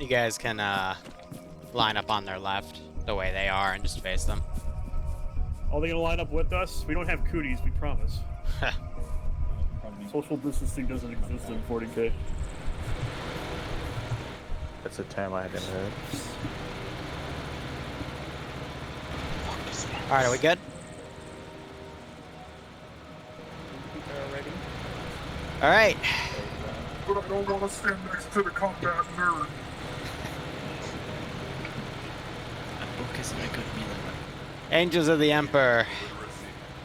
You guys can line up on their left the way they are and just face them. Are they gonna line up with us? We don't have cooties, we promise. Social distancing doesn't exist in 40K. That's a term I haven't heard. Alright, are we good? Ready? Alright. But I don't want to stand next to the combat nerd. Angels of the Emperor.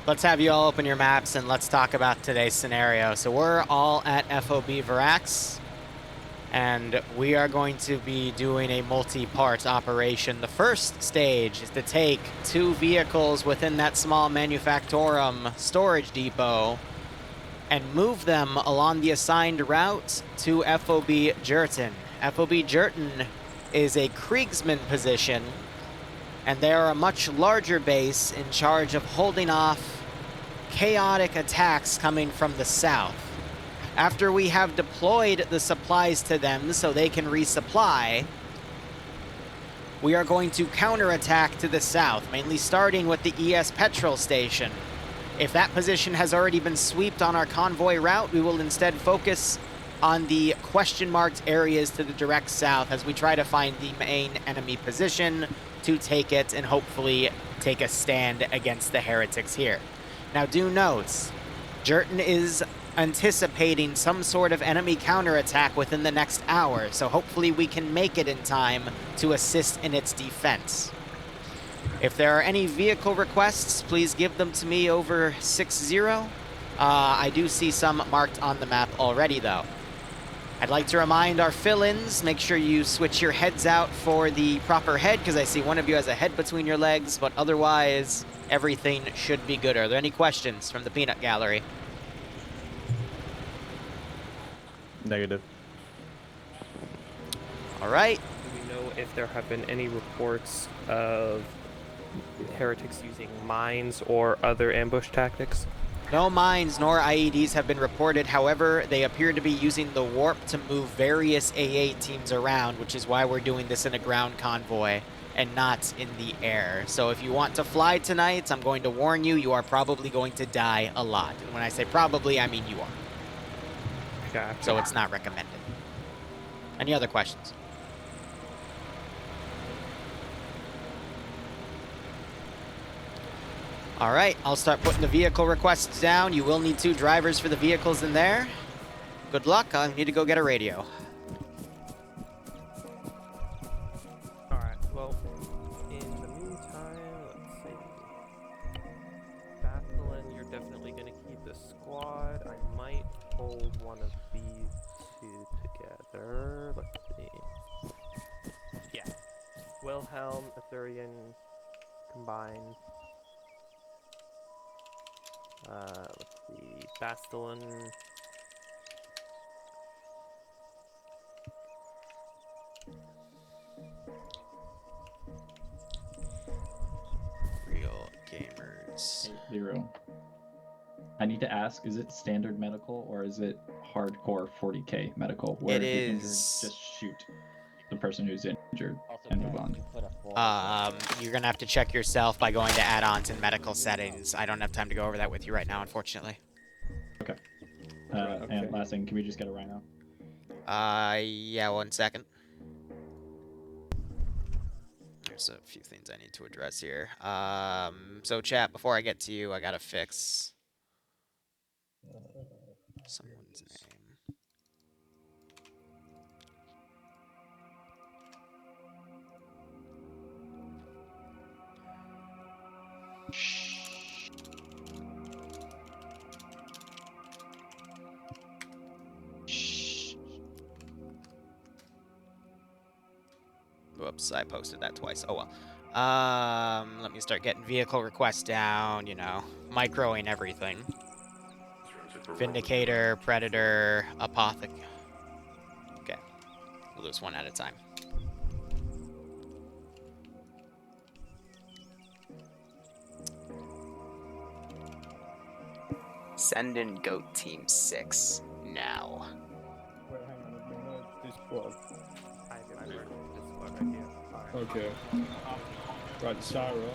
Let's have you all open your maps and let's talk about today's scenario. So we're all at FOB Varax, and we are going to be doing a multi-part operation. The first stage is to take 2 vehicles within that small manufactorum storage depot and move them along the assigned route to FOB Jurten. FOB Jurten is a Kriegsman position, and they are a much larger base in charge of holding off chaotic attacks coming from the south. After we have deployed the supplies to them so they can resupply, we are going to counterattack to the south, mainly starting with the ES Petrol Station. If that position has already been swept on our convoy route, we will instead focus on the question-marked areas to the direct south as we try to find the main enemy position to take it and hopefully take a stand against the heretics here. Now do note, Jurten is anticipating some sort of enemy counterattack within the next hour, so hopefully we can make it in time to assist in its defense. If there are any vehicle requests, please give them to me over 6-0. I do see some marked on the map already, though. I'd like to remind our fill-ins, make sure you switch your heads out for the proper head, because I see one of you has a head between your legs, but otherwise, everything should be good. Are there any questions from the peanut gallery? Negative. All right. Do we know if there have been any reports of heretics using mines or other ambush tactics? No mines nor IEDs have been reported. However, they appear to be using the warp to move various AA teams around, which is why we're doing this in a ground convoy and not in the air. So if you want to fly tonight, I'm going to warn you, you are probably going to die a lot. And when I say probably, I mean you are. Gotcha. So it's not recommended. Any other questions? All right, I'll start putting the vehicle requests down. You will need 2 drivers for the vehicles in there. Good luck. I need to go get a radio. Alright, well, in the meantime, let's see. Bathlin, you're definitely going to keep the squad. I might hold one of these 2 together. Let's see. Yeah. Wilhelm, Arthurian, combined. Let's see. Bastelin. Real gamers. Hey, Liru. I need to ask, is it standard medical or is it hardcore 40k medical where It if you're injured, is. just shoot the person who's injured and move on? You're gonna have to check yourself by going to add-ons and medical settings. I don't have time to go over that with you right now, unfortunately. Okay. Okay. And last thing, can we just get a rhino? Yeah, 1 second. There's a few things I need to address here. So chat, before I get to you, I gotta fix someone's name. Whoops, I posted that twice. Oh well. Let me start getting vehicle requests down, you know, microing everything. Vindicator, Predator, Apothec. Okay. We'll do this one at a time. Send in Goat Team 6 now. Wait, hang on. This book. I have your this squad right here. Okay. Right, Cyro.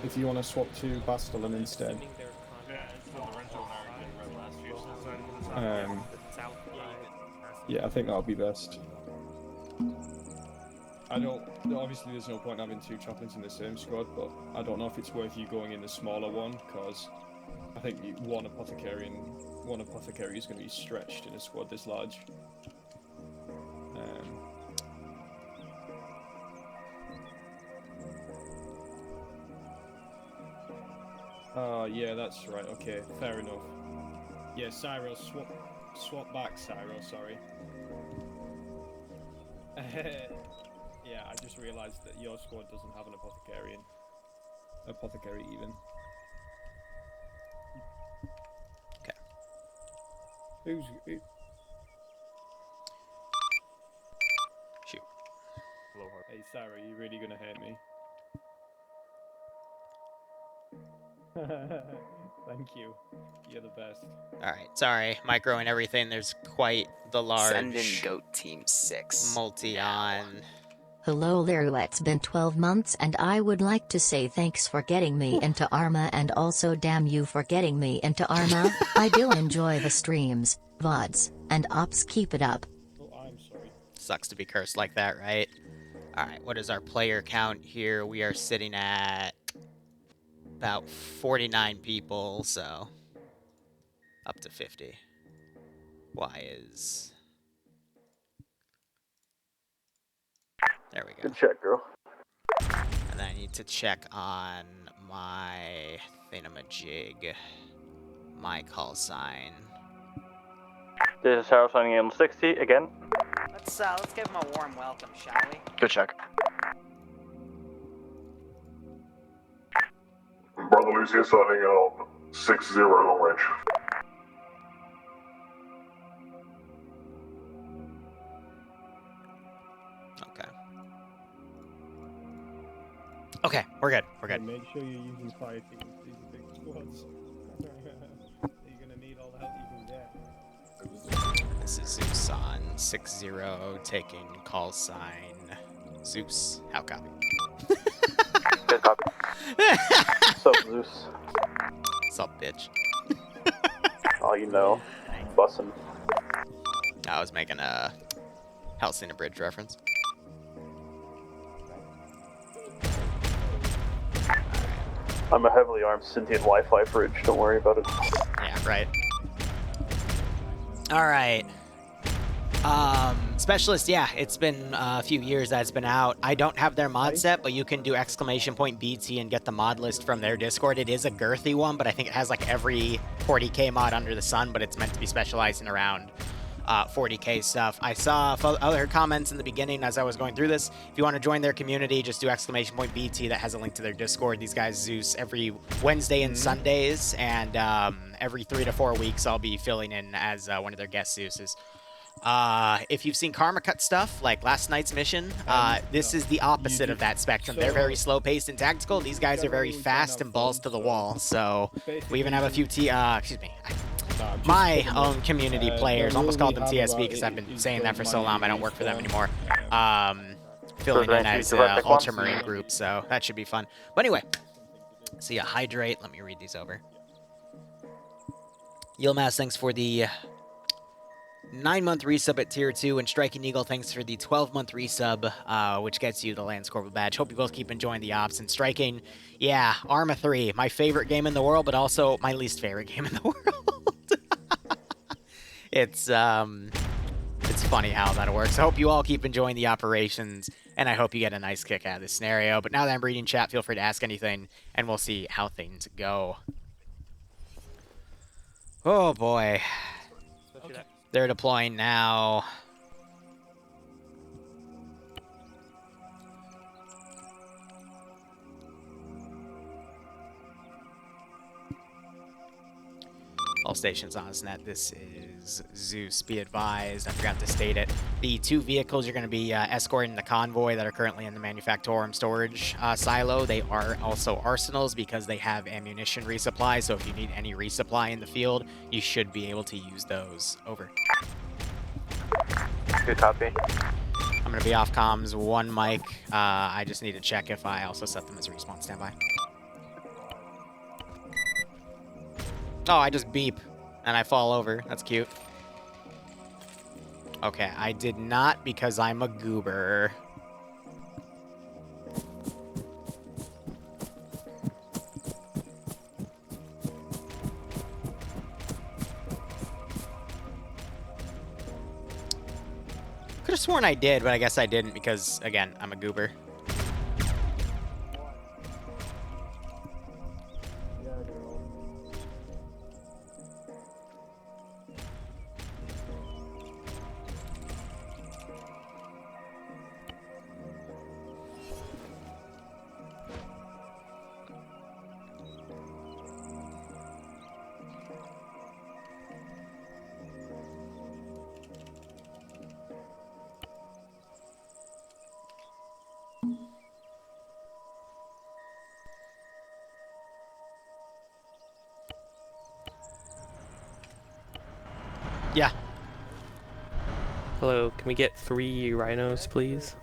If you want to swap to Bastalon instead. Assuming they're Yeah, it's the Lorenzo and I read last year. the south side. Yeah, I think that'll be best. I don't. Obviously, there's no point having two chaplains in the same squad, but I don't know if it's worth you going in the smaller one because I think one apothecary is going to be stretched in a squad this large. Oh, yeah, that's right. Okay, fair enough. Yeah, Cyro, swap back, Cyro. Sorry. Yeah, I just realised that your squad doesn't have an apothecary even. Okay. Who? Shoot. Hey, Sarah, you really gonna hate me? Thank you. You're the best. All right, sorry, micro and everything. There's quite the large Send in Goat Team 6. multi-on. Hello Liru, it's been 12 months and I would like to say thanks for getting me into Arma and also damn you for getting me into Arma. I do enjoy the streams, VODs, and ops, keep it up. Oh, I'm sorry. Sucks to be cursed like that, right? All right, what is our player count here? We are sitting at about 49 people, so up to 50. Why is... There we go. Good check, girl. And then I need to check on my thingamajig, my call sign. This is Harold signing in on 60 again. Let's give him a warm welcome, shall we? Good check. Brother Lucius signing on 6-0 long range. Okay, we're good. We're good. Make sure you're using fire teams. These are big squads. You're gonna need all the help you can get. This is Zeus on 6-0, taking call sign Zeus. How copy? Good copy. What's up, Zeus? What's up, bitch? Oh, you know. Bussin'. I was making a Hellsing Bridge reference. I'm a heavily armed Scythian Wi-Fi bridge, don't worry about it. Yeah, right. Alright. Specialist, yeah, it's been a few years that it's been out. I don't have their mod set, but you can do !BT and get the mod list from their Discord. It is a girthy one, but I think it has like every 40k mod under the sun, but it's meant to be specializing around 40k stuff. I saw other comments in the beginning as I was going through this. If you want to join their community, just do !BT. That has a link to their Discord. These guys Zeus every Wednesday and Sundays, and every 3 to 4 weeks I'll be filling in as one of their guest Zeuses. If you've seen Karma Cut stuff, like last night's mission, this is the opposite of that spectrum. They're very slow-paced and tactical. These guys are very fast and balls to the wall. So we even have a few my own community players, almost called them TSB because I've been saying that for so long. I don't work for them anymore. Filling in as Ultramarine group, so that should be fun. But anyway, so yeah, Hydrate. Let me read these over. Yilmaz, thanks for the 9-month resub at Tier 2, and Striking Eagle, thanks for the 12-month resub, which gets you the Lance Corporal badge. Hope you both keep enjoying the ops. And Striking, yeah, Arma 3, my favorite game in the world, but also my least favorite game in the world. It's funny how that works. I hope you all keep enjoying the operations, and I hope you get a nice kick out of this scenario. But now that I'm reading chat, feel free to ask anything, and we'll see how things go. Oh, boy. Okay. They're deploying now. All stations on SNET. This is Zeus. Be advised, I forgot to state it. The 2 vehicles you're going to be escorting the convoy that are currently in the Manufactorum storage silo. They are also arsenals because they have ammunition resupply. So if you need any resupply in the field, you should be able to use those. Over. Good copy. I'm gonna be off comms, one mic. I just need to check if I also set them as respawn standby. Oh, I just beep and I fall over. That's cute. Okay, I did not because I'm a goober. Could have sworn I did, but I guess I didn't because, again, I'm a goober. Yeah. Hello, can we get 3 rhinos, please?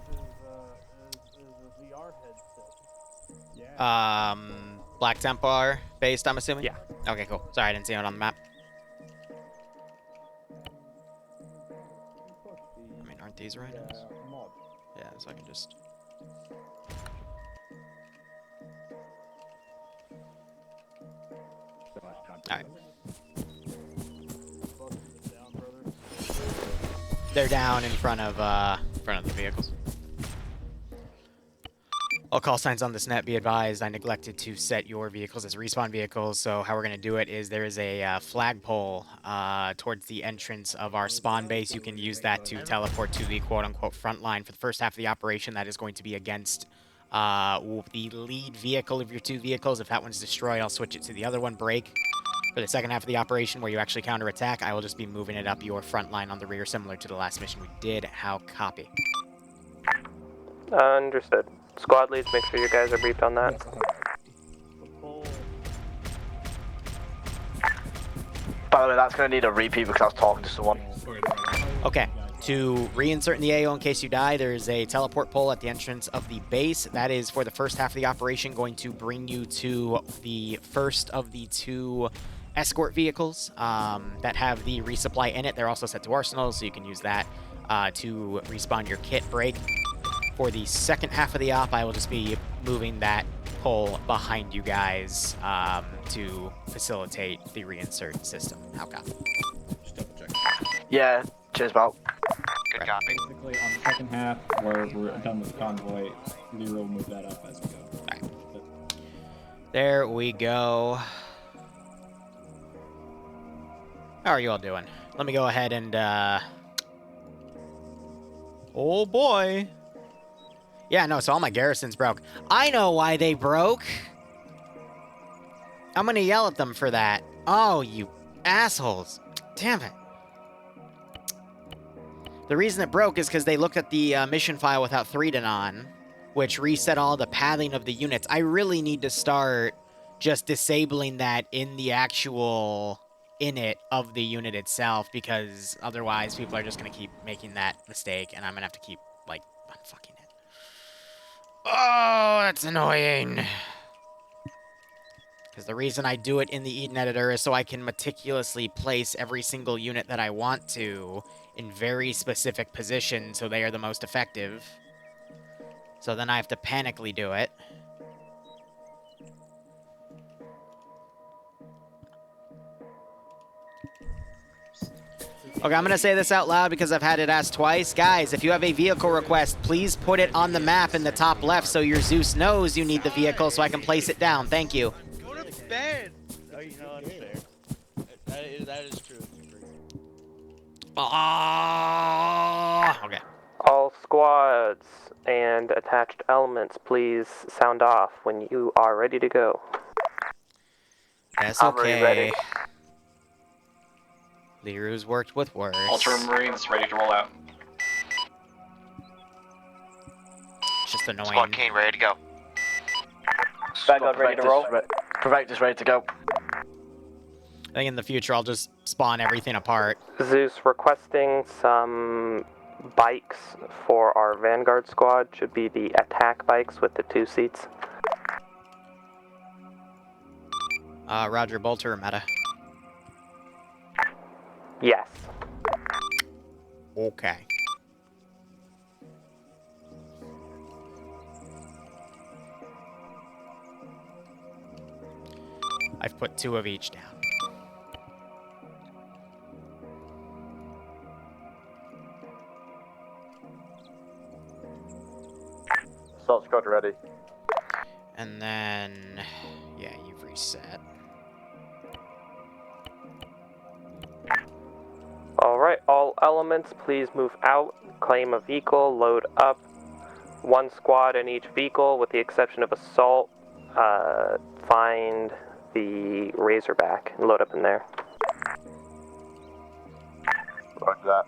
Black Templar based, I'm assuming? Yeah. Okay, cool. Sorry, I didn't see it on the map. I mean, aren't these rhinos? Yeah, so I can just... Alright. They're down in front of the vehicles. All call signs on this net, be advised, I neglected to set your vehicles as respawn vehicles, so how we're going to do it is there is a flagpole towards the entrance of our spawn base. You can use that to teleport to the quote-unquote front line. For the first half of the operation, that is going to be against the lead vehicle of your 2 vehicles. If that one's destroyed, I'll switch it to the other one, break. For the second half of the operation, where you actually counterattack, I will just be moving it up your front line on the rear, similar to the last mission we did. How copy? Understood. Squad leads, make sure you guys are briefed on that. By the way, that's going to need a repeat because I was talking to someone. Okay. To reinsert in the AO in case you die, there's a teleport pole at the entrance of the base. That is, for the first half of the operation, going to bring you to the first of the 2 escort vehicles that have the resupply in it. They're also set to arsenals, so you can use that to respawn your kit break. For the second half of the op, I will just be moving that pole behind you guys to facilitate the reinsert system. How copy? Just double check. Yeah, cheers, Bob. Good copy. Basically, on the second half, where we're done with Convoy, Liru will move that up as we go. Alright. There we go. How are you all doing? Let me go ahead and, oh boy. Yeah, no, so all my garrisons broke. I know why they broke. I'm gonna yell at them for that. Oh, you assholes. Damn it. The reason it broke is because they looked at the mission file without 3 on, which reset all the pathing of the units. I really need to start just disabling that in the actual init of the unit itself, because otherwise people are just going to keep making that mistake, and I'm going to have to keep, like, unfucking it. Oh, that's annoying. Because the reason I do it in the Eden editor is so I can meticulously place every single unit that I want to in very specific positions so they are the most effective. So then I have to panically do it. Okay, I'm going to say this out loud because I've had it asked twice. Guys, if you have a vehicle request, please put it on the map in the top left so your Zeus knows you need the vehicle so I can place it down. Thank you. Go to bed! Oh, you know, that's fair. That is true. Okay. All squads and attached elements, please sound off when you are ready to go. That's I'm already ready. Liru's worked with worse. Ultramarines ready to roll out. It's just annoying. Squad Kane ready to go. Vanguard ready to roll. Prevectus ready to go. I think in the future I'll just spawn everything apart. Zeus requesting some bikes for our Vanguard squad should be the attack bikes with the 2 seats. Roger, Bolter or Meta? Yes. Okay. I've put 2 of each down. Assault squad ready. And then, yeah, you've reset. Alright, all elements, please move out. Claim a vehicle, load up. 1 squad in each vehicle, with the exception of assault. Find the Razorback and load up in there. Roger that.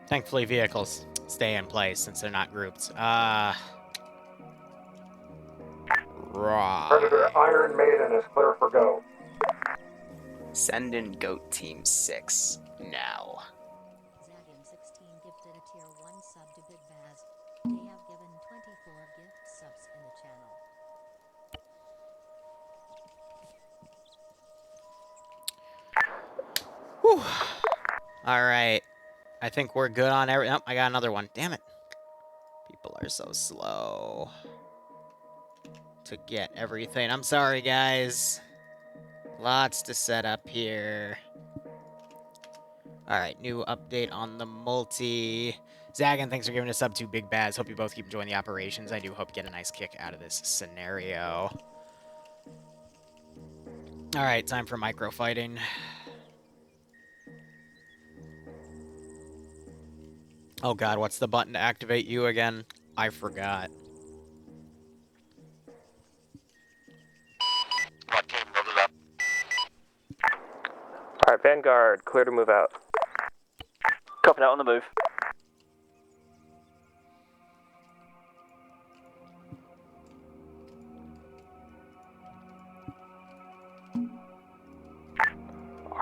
Thankfully, vehicles stay in place since they're not grouped. Right. Predator Iron Maiden is clear for go. Send in Goat Team 6 now. Zagan 16 gifted a tier 1 sub to Big Baz. They have given 24 gift subs in the channel. Whew. All right. I think we're good on every... Oh, I got another one. Damn it. People are so slow to get everything. I'm sorry, guys. Lots to set up here. All right, new update on the multi. Zagan, thanks for giving us sub to Big Baz. Hope you both keep enjoying the operations. I do hope you get a nice kick out of this scenario. All right, time for micro fighting. Oh god, what's the button to activate you again? I forgot. Alright, Vanguard, clear to move out. Copy that, on the move.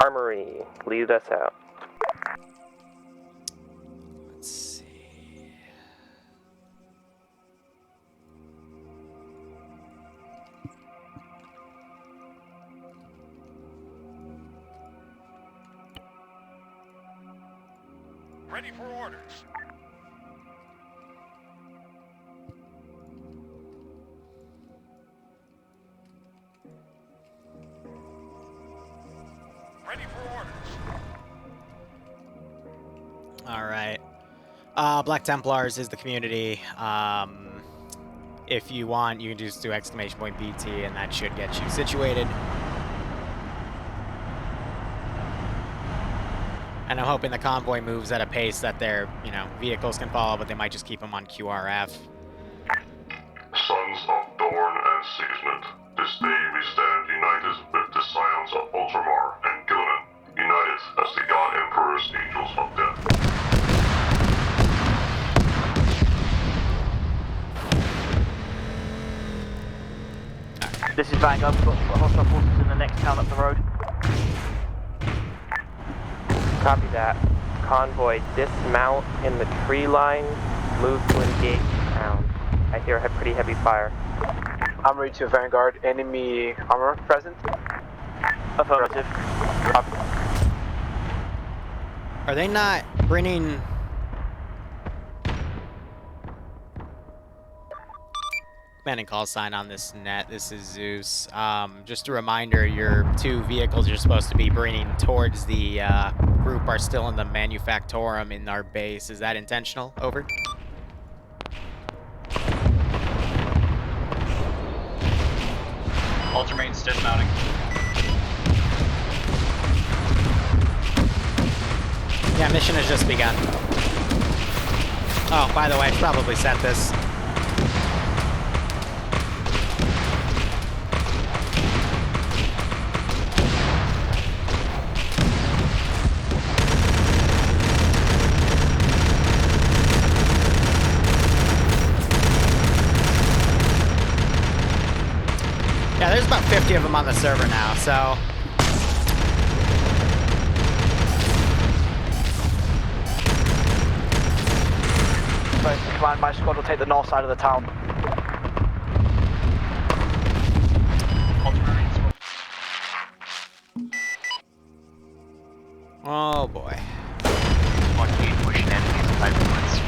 Armory, lead us out. Let's see. Ready for orders. Ready for orders. All right. Black Templars is the community. If you want, you can just do !BT, and that should get you situated. And I'm hoping the convoy moves at a pace that their, vehicles can follow, but they might just keep them on QRF. Sons of Dorn and Sigismund, this day we stand united with the scions of Ultramar and Gilliman, united as the God Emperor's Angels of Death. This is Vanguard, we've got hostile forces in the next town up the road. Copy that. Convoy, dismount in the tree line, move to engage town. I hear a pretty heavy fire. I'm ready to Vanguard. Enemy armor present? Affirmative. Copy. Are they not bringing... Commanding call sign on this net. This is Zeus. Just a reminder, your 2 vehicles you're supposed to be bringing towards the group are still in the Manufactorum in our base. Is that intentional? Over. Ultramarines dismounting. Yeah, mission has just begun. Oh, by the way, I should probably set this. Yeah, there's about 50 of them on the server now, so... Alpha, command, my squad will take the north side of the town. Oh boy. Pushing enemies in 5 minutes.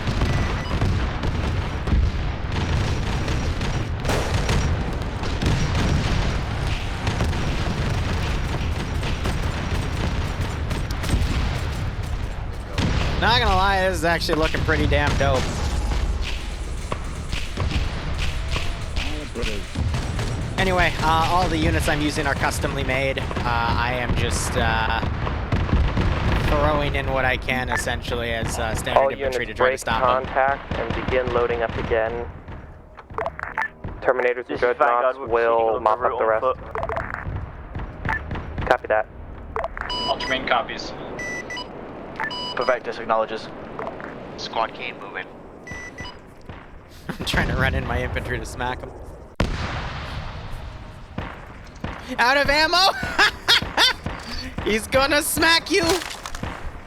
Not gonna lie, this is actually looking pretty damn dope. Anyway, all the units I'm using are customly made. I am just throwing in what I can, essentially, as standard All infantry units to try to break stop them. contact and begin loading up again. Terminators and This is Vanguard, dreadnoughts we're will proceeding mop on the up the route rest. Copy that. Ultramarine copies. Perfectus acknowledges. Squad Kane moving. I'm trying to run in my infantry to smack them. Out of ammo? He's gonna smack you!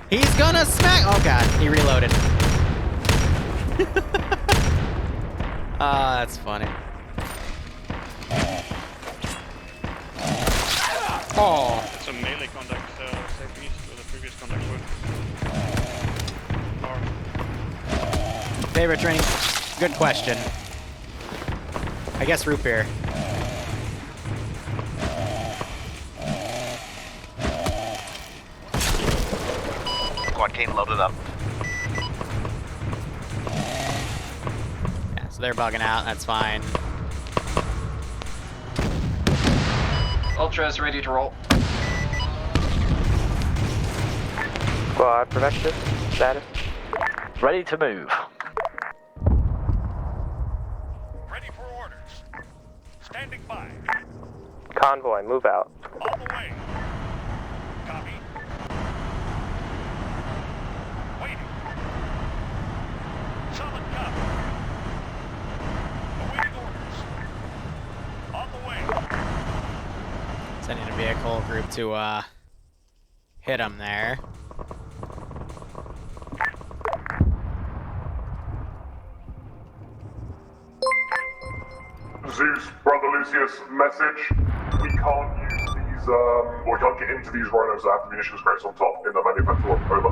He's gonna smack— oh god, he reloaded. Ah, that's funny. Oh. It's a melee contact, safety, so the previous contact would. Favorite training? Good question. I guess root beer. Squad Kane loaded up. Yeah, so they're bugging out, that's fine. Ultra is ready to roll. Squad Perfectus, status. Ready to move. Ready for orders. Standing by. Convoy, move out. On the way. Copy. Waiting. Solid copy. Awaiting orders. On the way. Sending a vehicle group to hit him there. Zeus, Brother Lucius, message. We can't use these, we can't get into these rhinos that have the munitions crates on top in the manufacturer. Over.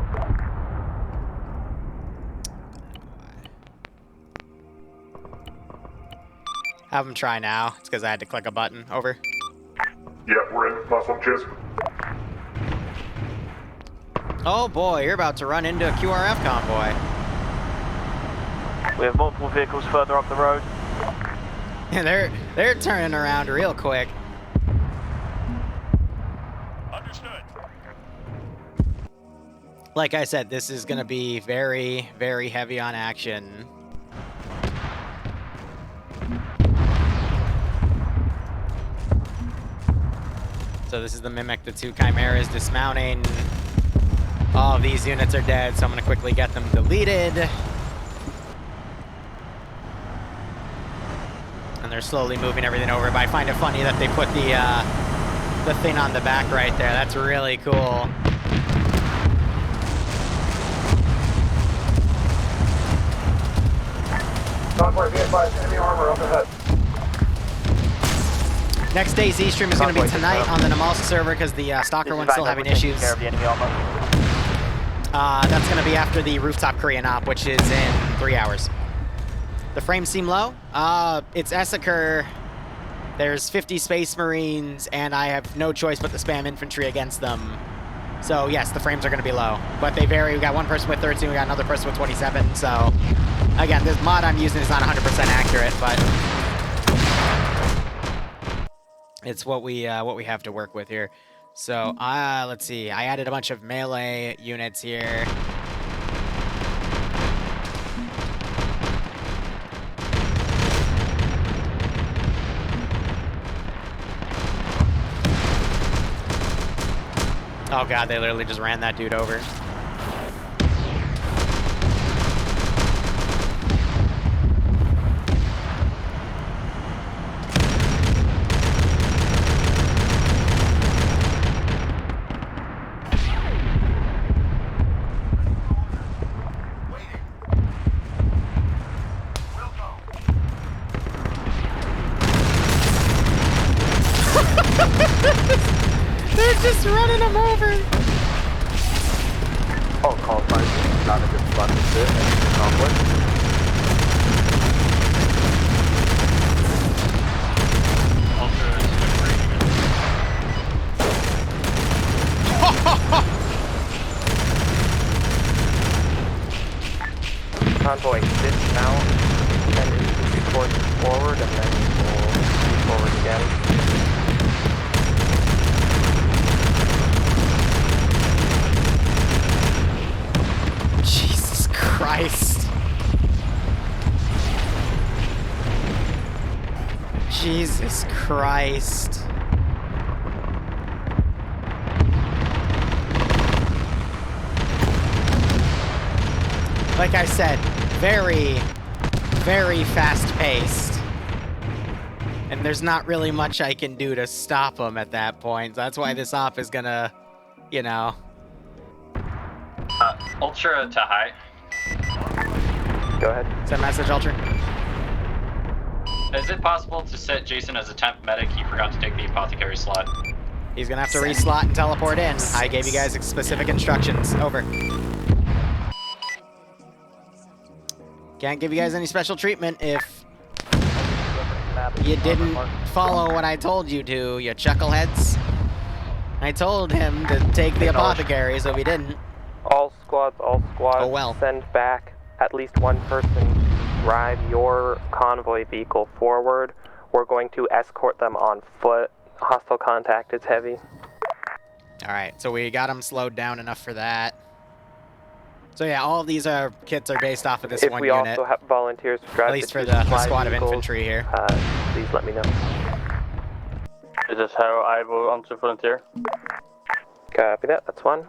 Have him try now. It's because I had to click a button. Over. Yeah, we're in. Nice one, cheers. Oh boy, you're about to run into a QRF convoy. We have multiple vehicles further up the road. They're turning around real quick. Understood. Like I said, this is gonna be very, very heavy on action. So this is the Mimic, the 2 Chimeras dismounting. All of these units are dead, so I'm gonna quickly get them deleted. And they're slowly moving everything over, but I find it funny that they put the thing on the back right there. That's really cool. Convoy, be advised, enemy armor up ahead. Next day's Z-stream is going to be tonight on the Namalsa server because the Stalker one's still having issues. Care of the enemy armor. That's going to be after the rooftop Korean op, which is in 3 hours. The frames seem low. It's Escorting. There's 50 Space Marines, and I have no choice but to spam infantry against them. So yes, the frames are going to be low, but they vary. We got one person with 13, we got another person with 27. So again, this mod I'm using is not 100% accurate, but it's what we have to work with here. So let's see. I added a bunch of melee units here. Oh god, they literally just ran that dude over. just running him over. Oh, call sign is not a good spot to sit. Convoy. Convoy, dismount and infantry course forward, and then we'll move forward again. Jesus Christ. Jesus Christ. Like I said, very, very fast-paced. And there's not really much I can do to stop him at that point. That's why this op is gonna, you know... Ultra to high. Go ahead. Send message, Ultra. Is it possible to set Jason as a temp medic? He forgot to take the apothecary slot. He's gonna have to reslot and teleport in. I gave you guys specific instructions. Over. Can't give you guys any special treatment if you didn't follow what I told you to, you chuckleheads. I told him to take the apothecary, so he didn't. All squads, Oh, well. send back at least one person. Drive your convoy vehicle forward. We're going to escort them on foot. Hostile contact is heavy. Alright, so we got them slowed down enough for that. So yeah, all of these kits are based off of this one unit. If we also have volunteers to drive at least for the squad of infantry here. Please let me know. Is this how I will answer volunteer? Copy that, that's one.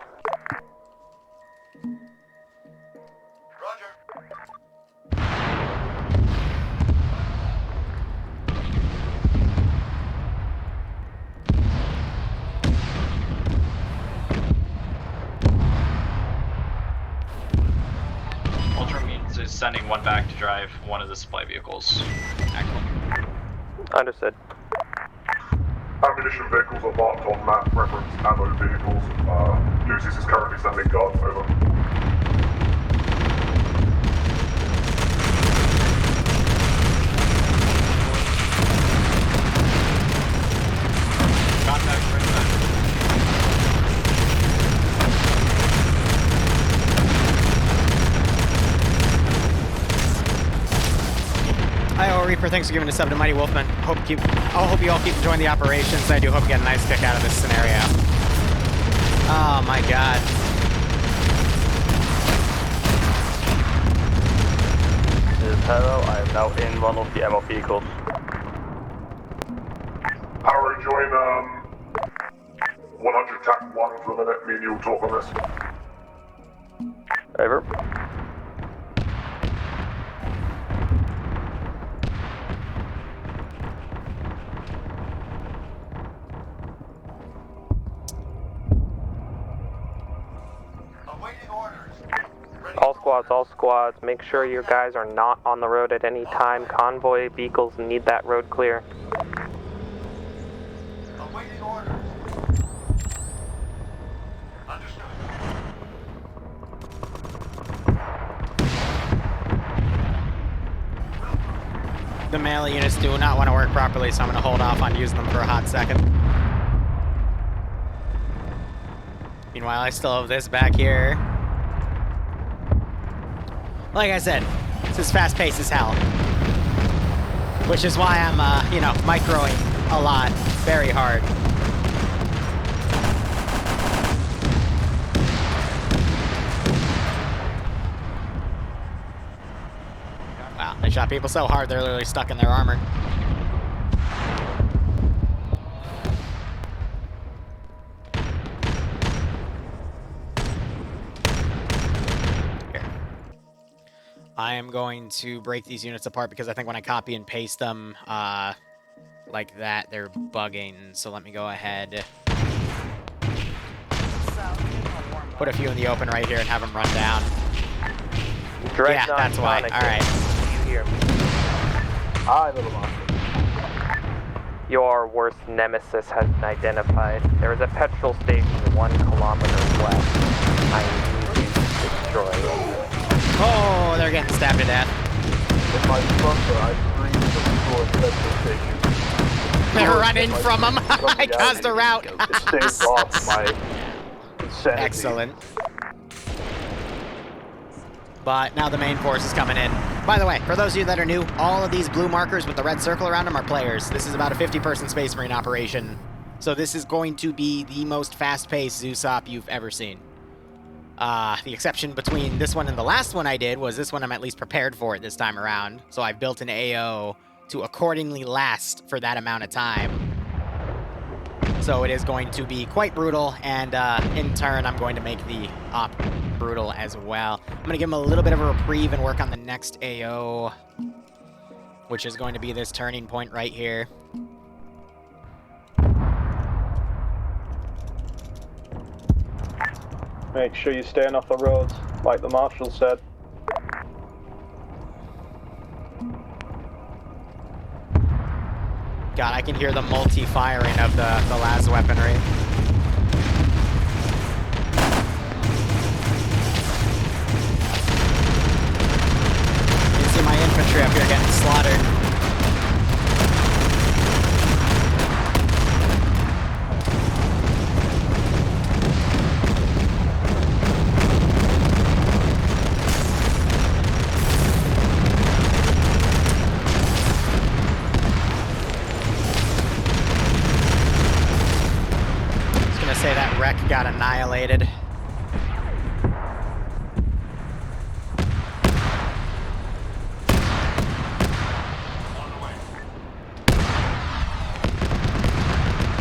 Is sending one back to drive one of the supply vehicles. Understood. Ammunition vehicles are marked on map, reference ammo vehicles. Lucius is currently standing guard, over. Contact right side. Hi, Reaper. Thanks for giving a sub to Mighty Wolfman. I hope you all keep enjoying the operations. I do hope you get a nice kick out of this scenario. Oh my god. This is Harrow. I am now in one of the ammo vehicles. Harrow, join 100 TAC 1 for a minute. Me and you will talk on this. Over. All squads, make sure your guys are not on the road at any time. Convoy vehicles need that road clear. Awaiting orders. Understood. The melee units do not want to work properly, so I'm going to hold off on using them for a hot second. Meanwhile, I still have this back here. Like I said, this is fast-paced as hell. Which is why I'm, microing a lot, very hard. Wow, they shot people so hard they're literally stuck in their armor. I am going to break these units apart because I think when I copy and paste them like that, they're bugging. So let me go ahead. Put a few in the open right here and have them run down. Yeah, that's why. All right. You hear me? Hi, little monster. Your worst nemesis has been identified. There is a petrol station 1 kilometer west. I need you to destroy it. Oh, they're getting stabbed to death. In my bunker, I breathe the petrol station. They're running from him. I caused a route. It staved off my insanity. Excellent. But now the main force is coming in. By the way, for those of you that are new, all of these blue markers with the red circle around them are players. This is about a 50-person Space Marine operation. So this is going to be the most fast-paced Zeus op you've ever seen. The exception between this one and the last one I did was this one I'm at least prepared for it this time around. So I've built an AO to accordingly last for that amount of time. So it is going to be quite brutal, and in turn, I'm going to make the op brutal as well. I'm going to give him a little bit of a reprieve and work on the next AO, which is going to be this turning point right here. Make sure you stay off the roads, like the Marshal said. God, I can hear the multi-firing of the las weaponry. You see my infantry up here getting slaughtered. Say that wreck got annihilated. I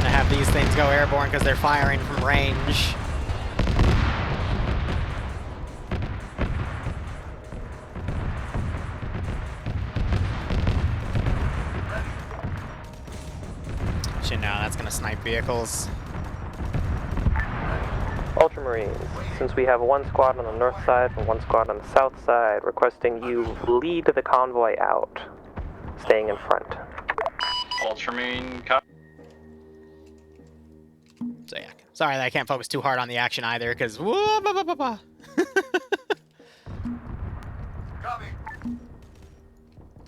have these things go airborne because they're firing from range. Actually, no, that's gonna snipe vehicles. Ultramarines, since we have 1 squad on the north side and 1 squad on the south side, requesting you lead the convoy out, staying in front. Ultramarine So yeah, sorry that I can't focus too hard on the action either, because Copy.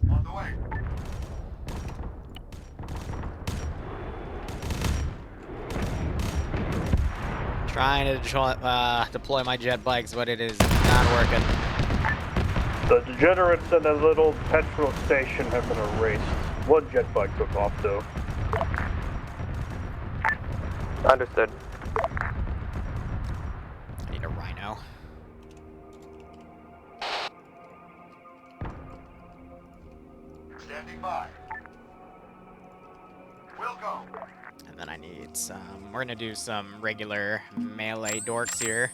On the way. trying to deploy my jet bikes, but it is not working. The degenerates in the little petrol station have been erased. 1 jet bike took off, though. Understood. I need a rhino. Standing by. We'll go. And then I need some, we're gonna do some regular melee dorks here.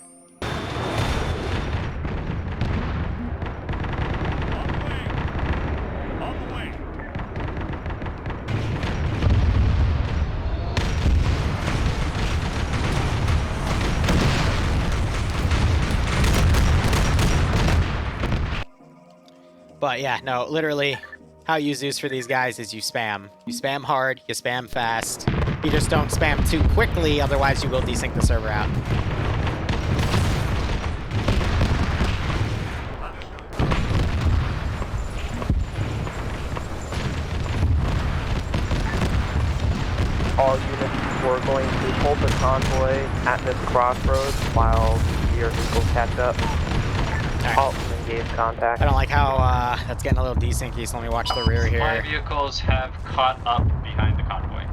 But yeah, no, literally, how you use Zeus for these guys is you spam. You spam hard, you spam fast. You just don't spam too quickly, otherwise you will desync the server out. All units, we're going to hold the convoy at this crossroads while your vehicles catch up. Halt and engage contact. I don't like how that's getting a little desyncy, so let me watch the rear here. Supply vehicles have caught up behind the convoy.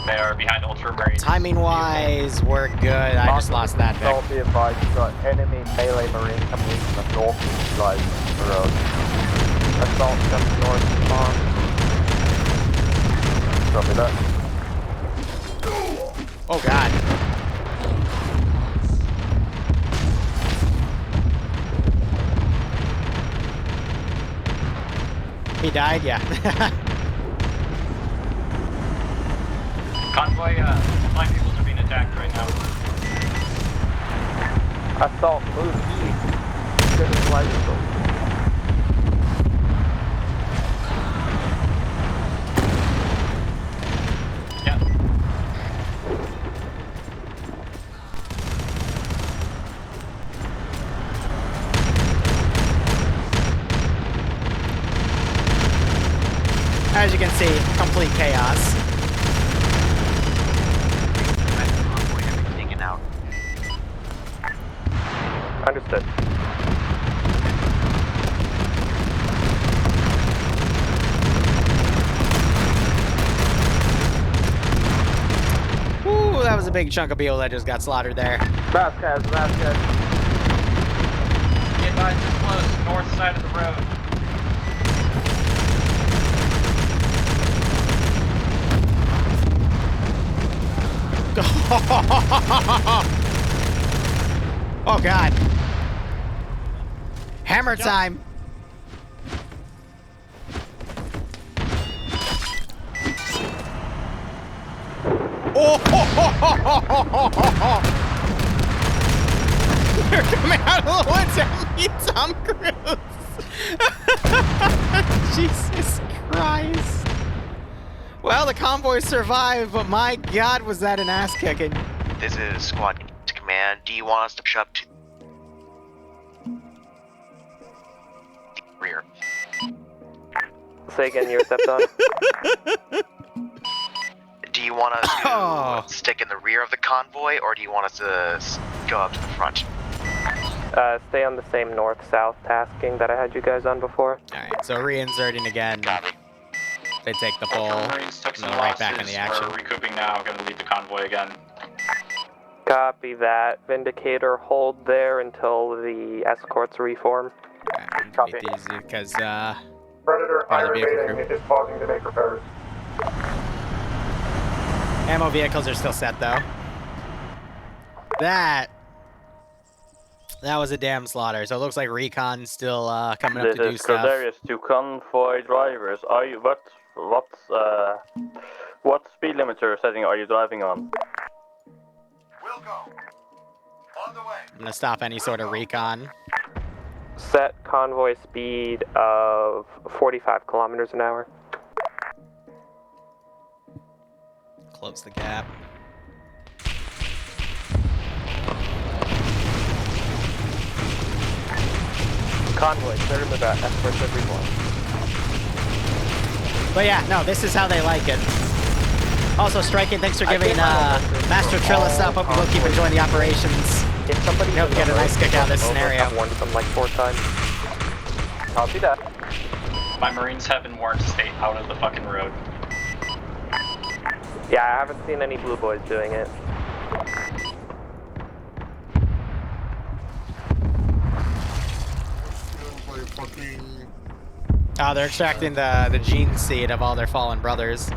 They are behind Ultramarine. Timing-wise, we're good. I just lost that Don't Vic. be advised, you've got enemy melee marine coming in from the north side of the road. Assault coming north on. Copy that. Oh god. He died? Yeah. Convoy, supply vehicles are being attacked right now. Assault, move east. Get his license. As you can see, complete chaos. Convoy have been taken out. Understood. Ooh, that was a big chunk of beetle that just got slaughtered there. Vasquez. Get by just close, north side of the road. Oh god. Hammer time. Oh, they're coming out of the woods at me, Tom Cruise. Jesus Christ. Well, the convoy survived, but my god, was that an ass kicking. This is squad command. Do you want us to push up to the rear? Say again, you're stepped on. Do you want us to stick in the rear of the convoy, or do you want us to go up to the front? Stay on the same north-south tasking that I had you guys on before. Alright, so reinserting again. They take the pole, Marines took and some they're right back in losses. the action. We're recouping now. Gonna lead the convoy again. Copy that. Vindicator, hold there until the escorts reform. Alright, Copy. keep it easy, because, Predator part of the vehicle Iron crew. is pausing to make repairs. Ammo vehicles are still set, though. That was a damn slaughter. So it looks like Recon's still coming up to do stuff. This is to convoy drivers. Are you what speed limiter setting are you driving on? We'll go. On the way. I'm gonna stop any sort of recon. Set convoy speed of 45 kilometers an hour. Close the gap. Convoy, clear to move out. Escorts every one. But yeah, no, this is how they like it. Also, Striking, thanks for giving Master Trillis up. Hope you will keep enjoying the operations. If somebody hope you get a nice kick out of this scenario. I've warned them like 4 times. Copy that. My Marines have been warned to stay out of the fucking road. Yeah, I haven't seen any blue boys doing it. Oh, they're extracting the gene seed of all their fallen brothers.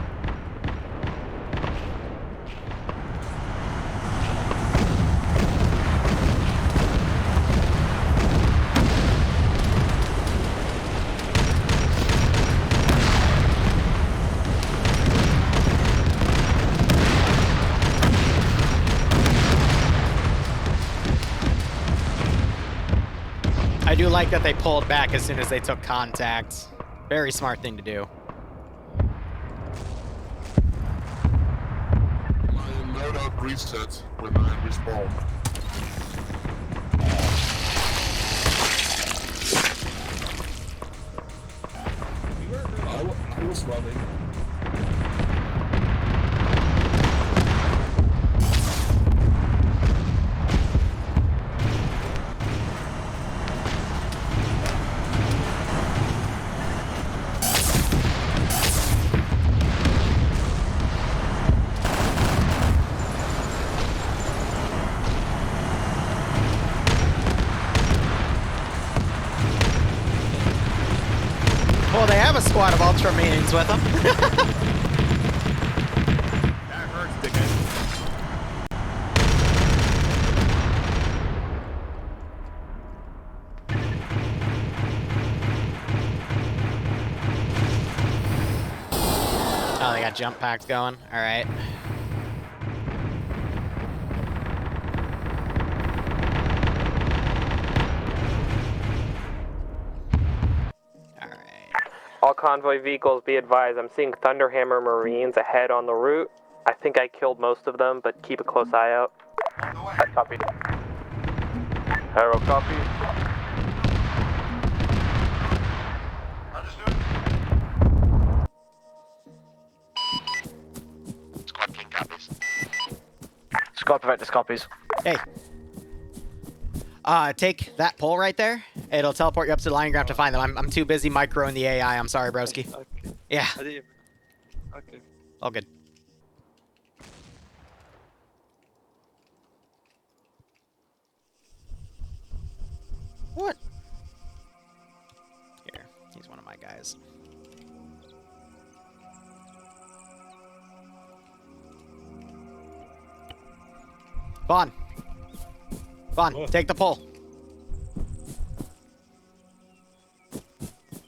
I do like that they pulled back as soon as they took contact. Very smart thing to do. My loadout resets when I respawn. I was running. Well, they have a squad of Ultra Marines with them. That hurts, dickhead. Oh, they got jump packs going. All right. All convoy vehicles, be advised, I'm seeing Thunderhammer Marines ahead on the route. I think I killed most of them, but keep a close eye out. Copy. Arrow copy. God Protectus copies. Hey. Take that pole right there. It'll teleport you up to the lying ground to find them. I'm too busy microing the AI. I'm sorry, broski. Okay. Yeah. Okay. All good. What? Here. He's one of my guys. Vaughn. Vaughn, take the pole.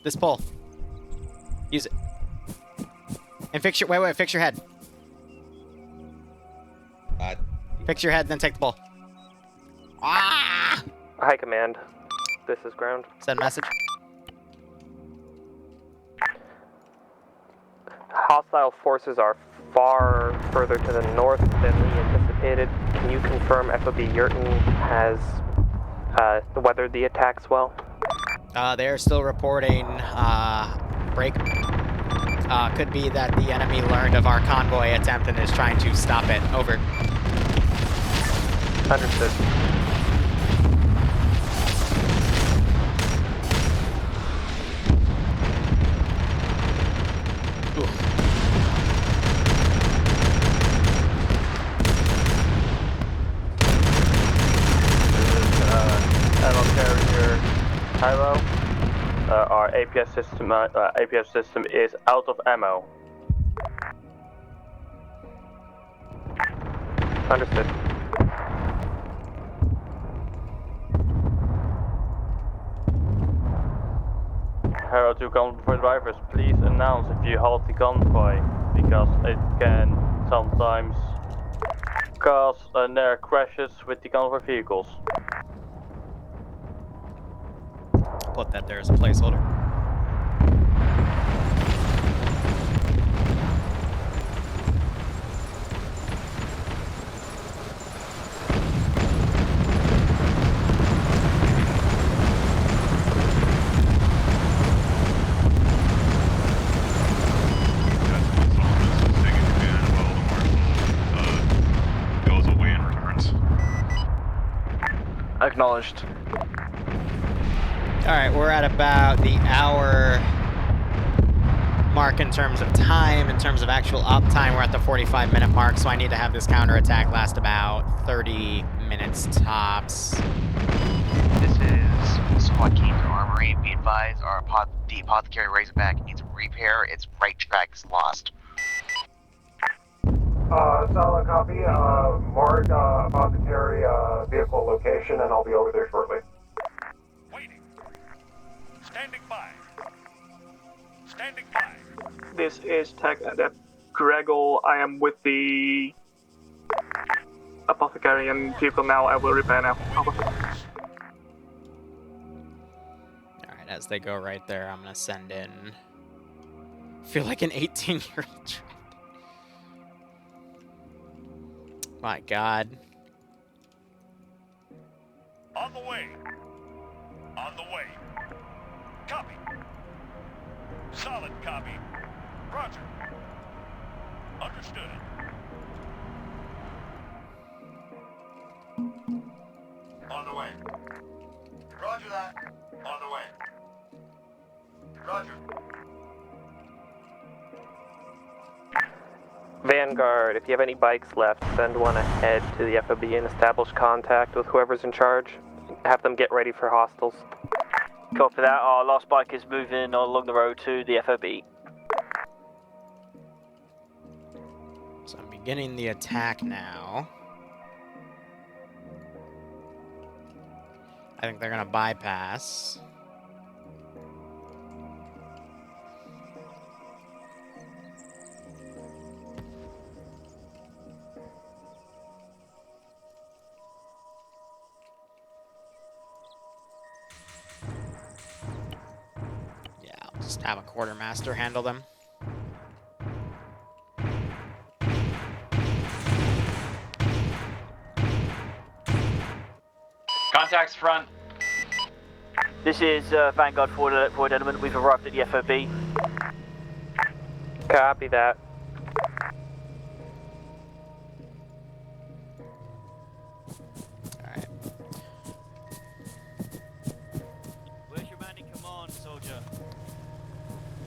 This pole. Use it. And fix your fix your head. Fix your head, then take the pole. Ah! High command. This is ground. Send message. Hostile forces are far further to the north than we anticipated. Can you confirm FOB Yurton has weathered the attacks well? They're still reporting break. Could be that the enemy learned of our convoy attempt and is trying to stop it. Over. Understood. Ammo carrier Tyro. Our APS system is out of ammo. Understood. Hero 2 convoy drivers, please announce if you halt the convoy, because it can sometimes cause near crashes with the convoy vehicles. Put that there as a placeholder. Acknowledged. Alright, we're at about the hour mark in terms of time. In terms of actual uptime, we're at the 45-minute mark, so I need to have this counterattack last about 30 minutes tops. This is Squad King to Armory. Be advised, the apothecary Razorback needs repair. Its right track is lost. Solid copy. Mark apothecary vehicle location, and I'll be over there shortly. Standing by. Standing by. This is Tech Adept Gregor. I am with the apothecary and vehicle now. I will repair now. Alright, as they go right there, I'm gonna send in... I feel like an 18-year-old trend. My god. On the way. On the way. Copy. Solid copy. Roger. Understood. On the way. Roger that. On the way. Roger. Vanguard, if you have any bikes left, send one ahead to the FOB and establish contact with whoever's in charge. Have them get ready for hostiles. Copy that. Our last bike is moving along the road to the FOB. So I'm beginning the attack now. I think they're gonna bypass. Just have a quartermaster handle them. Contacts front. This is Vanguard forward element. We've arrived at the FOB. Copy that.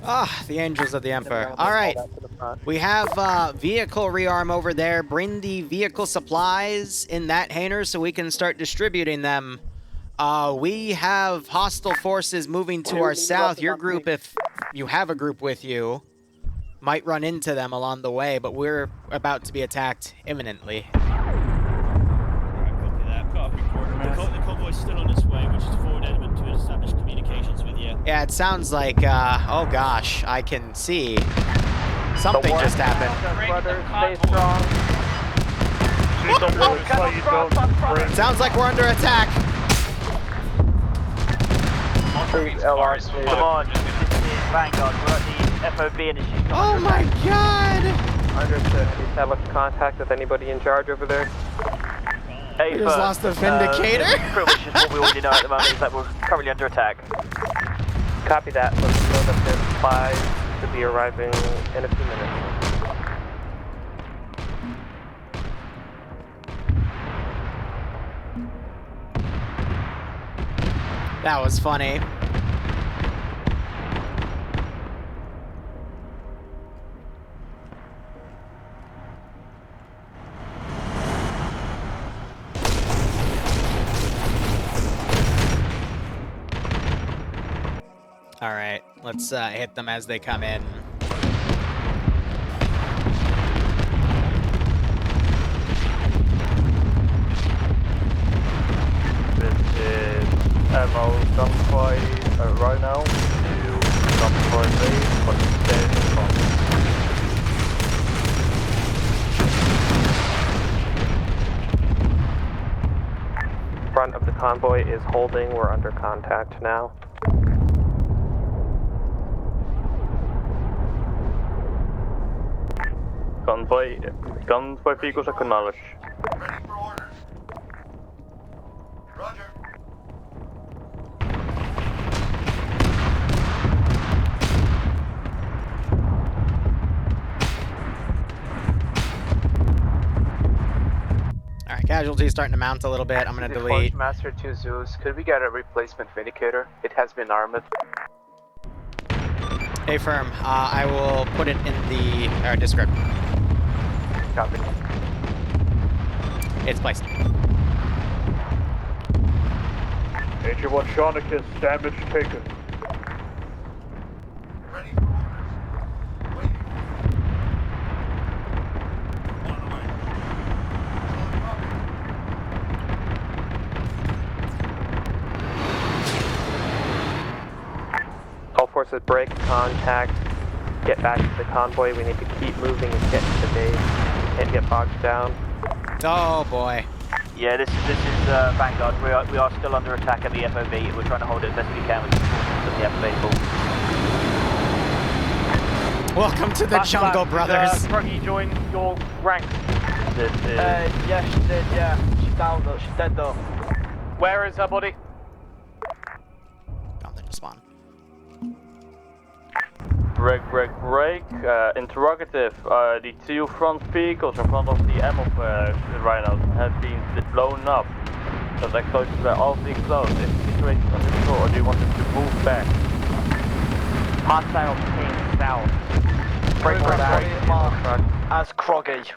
Ah, the Angels of the Emperor. All right. We have vehicle rearm over there. Bring the vehicle supplies in that hangar so we can start distributing them. We have hostile forces moving to our south. Your group, if you have a group with you, might run into them along the way, but we're about to be attacked imminently. The convoy's still on its way, which is a forward element to establish communications with you. Yeah, it sounds like, oh gosh, I can see. Something just happened. Sounds like we're under attack. Come on, this is Vanguard. We're at the FOB and it's just Oh my god! Understood. Have you established contact with anybody in charge over there? We just lost the Vindicator. Pretty much just what we already know at the moment is that we're currently under attack. Copy that. Let's know that their supplies should be arriving in a few minutes. That was funny. All right, let's hit them as they come in. This is ammo Convoy right now to Convoy base for the station front. Front of the convoy is holding. We're under contact now. Convoy vehicles acknowledged. Ready for orders. Roger. All right, casualties starting to mount a little bit. I'm gonna delete. Master 2 Zeus, could we get a replacement Vindicator? It has been armored. Hey, firm. I will put it in the description. Copy. It's placed. Agent 1 Shonicus, damage taken. Ready for orders. Waiting. On the way. All forces break contact. Get back to the convoy. We need to keep moving and get to the base. Can't get bogged down. Oh boy. Yeah, this is Vanguard. We are still under attack at the FOB. We're trying to hold it as best we can with the forces of the FOB. Welcome to the Jungle Brothers. Froggy join your ranks. This is Yeah, she did. Yeah, she's down though. She's dead though. Where is her body? Don't let her spawn. break. Interrogative. The two front vehicles in front of the ammo right now have been blown up. So the explosions were all being closed. Is the situation under control, or do you want them to move back? Hostile team south. Break marked as Croggy.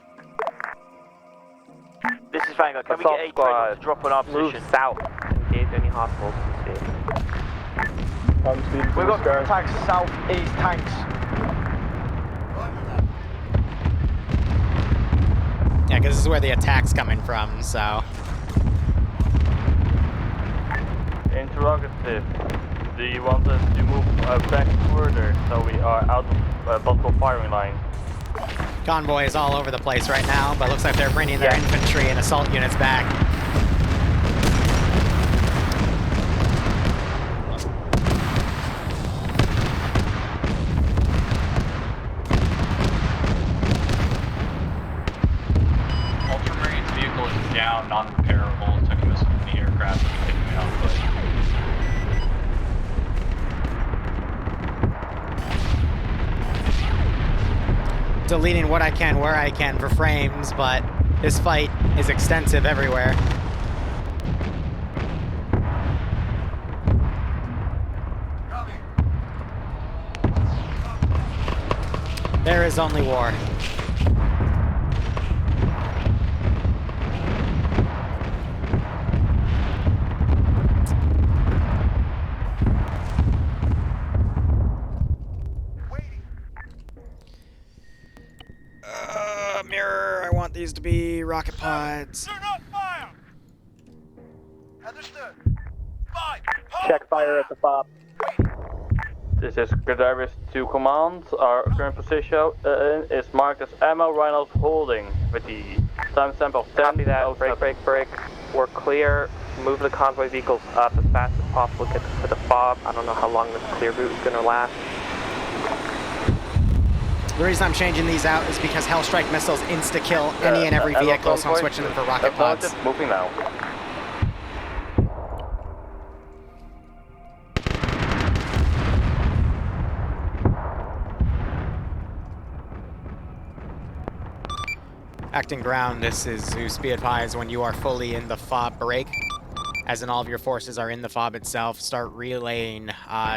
This is Vanguard. Can we get a squad to drop on our position? Move south. Engage any hostiles to see. We've got attacks southeast tanks. Yeah, because this is where the attack's coming from, so. Interrogative. Do you want us to move back further so we are out of possible firing line? Convoy is all over the place right now, but looks like they're bringing their infantry and assault units back. Ultramarine's vehicle is down, non-repairable. Took him from the aircraft and taken me out, but deleting what I can where I can for frames, but this fight is extensive everywhere. There is only war. Mirror, I want these to be rocket pods. Do not fire! Understood. Fine. Check fire at the fob. This is Gadaris to command. Our current position is marked as Ammo Rhinos holding with the timestamp of 10. Copy that. Break. We're clear. Move the convoy vehicles up as fast as possible. Get to the fob. I don't know how long this clear route is going to last. The reason I'm changing these out is because Hellstrike missiles insta-kill any and every vehicle, so I'm switching them for rocket pods. Moving now. Acting ground, this is Zeus. Be advised when you are fully in the fob break, as in all of your forces are in the fob itself, start relaying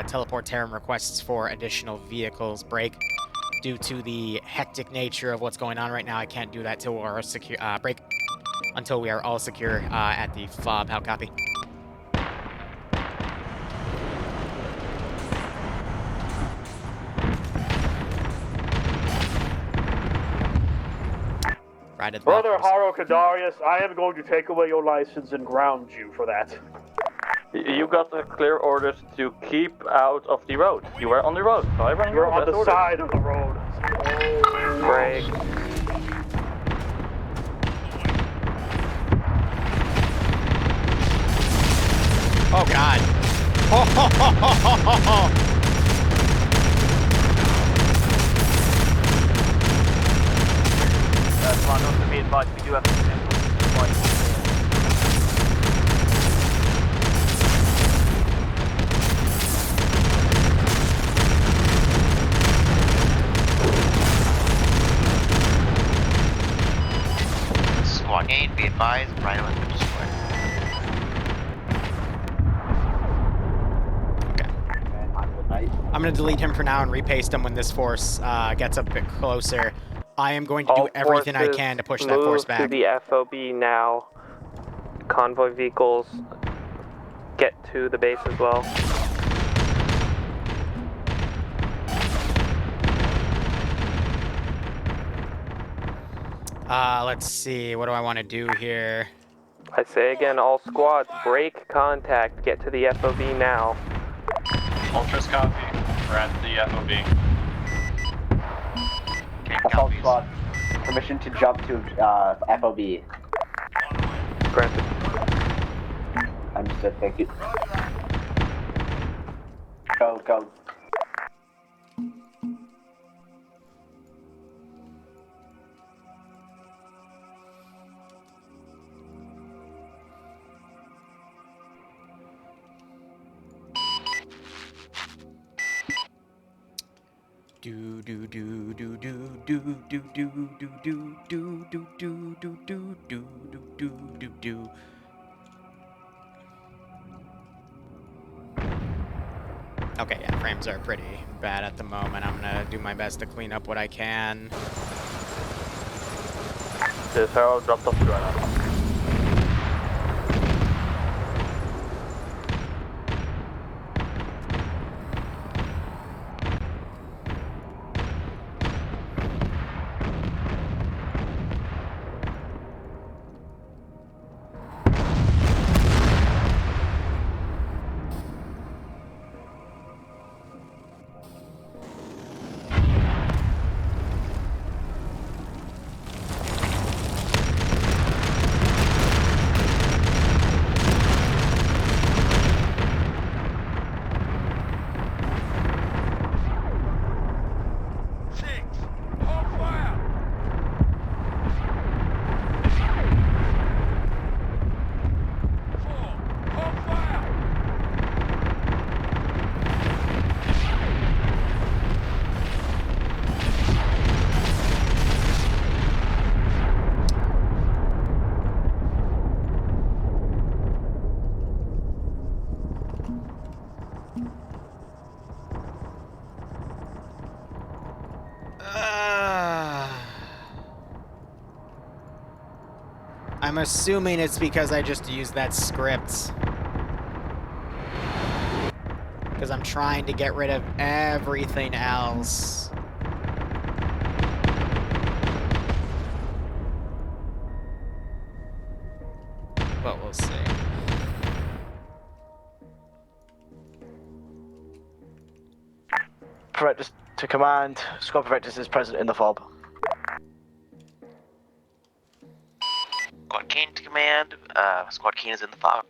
teleport terran requests for additional vehicles. Break. Due to the hectic nature of what's going on right now, I can't do that till we are secure. Break until we are all secure at the fob. How copy? Right at the Brother Haro Kadarius, I am going to take away your license and ground you for that. You got the clear orders to keep out of the road. You were on the road, so I run You're on the side of the road. Break. Oh God. Come on, to be advised, we do have to Squad 8, be advised, Rhino has been destroyed. I'm going to delete him for now and repaste him when this force gets a bit closer. I am going to do everything I can to push that force back. Move to the FOB now. Convoy vehicles get to the base as well. Let's see. What do I want to do here? I say again, all squads, break contact. Get to the FOB now. Ultras copy. We're at the FOB. Assault squad, permission to jump to FOB. Granted. Understood, thank you. Go. Do do do do do do do do do do do do do do do do do do. Okay, yeah, frames are pretty bad at the moment. I'm gonna do my best to clean up what I can. This Harold dropped off the ground. I'm assuming it's because I just used that script. Because I'm trying to get rid of everything else. But we'll see. Protectors to command. Squad Protectors is present in the fob. Squad Keen to command. Squad Keen is in the fob.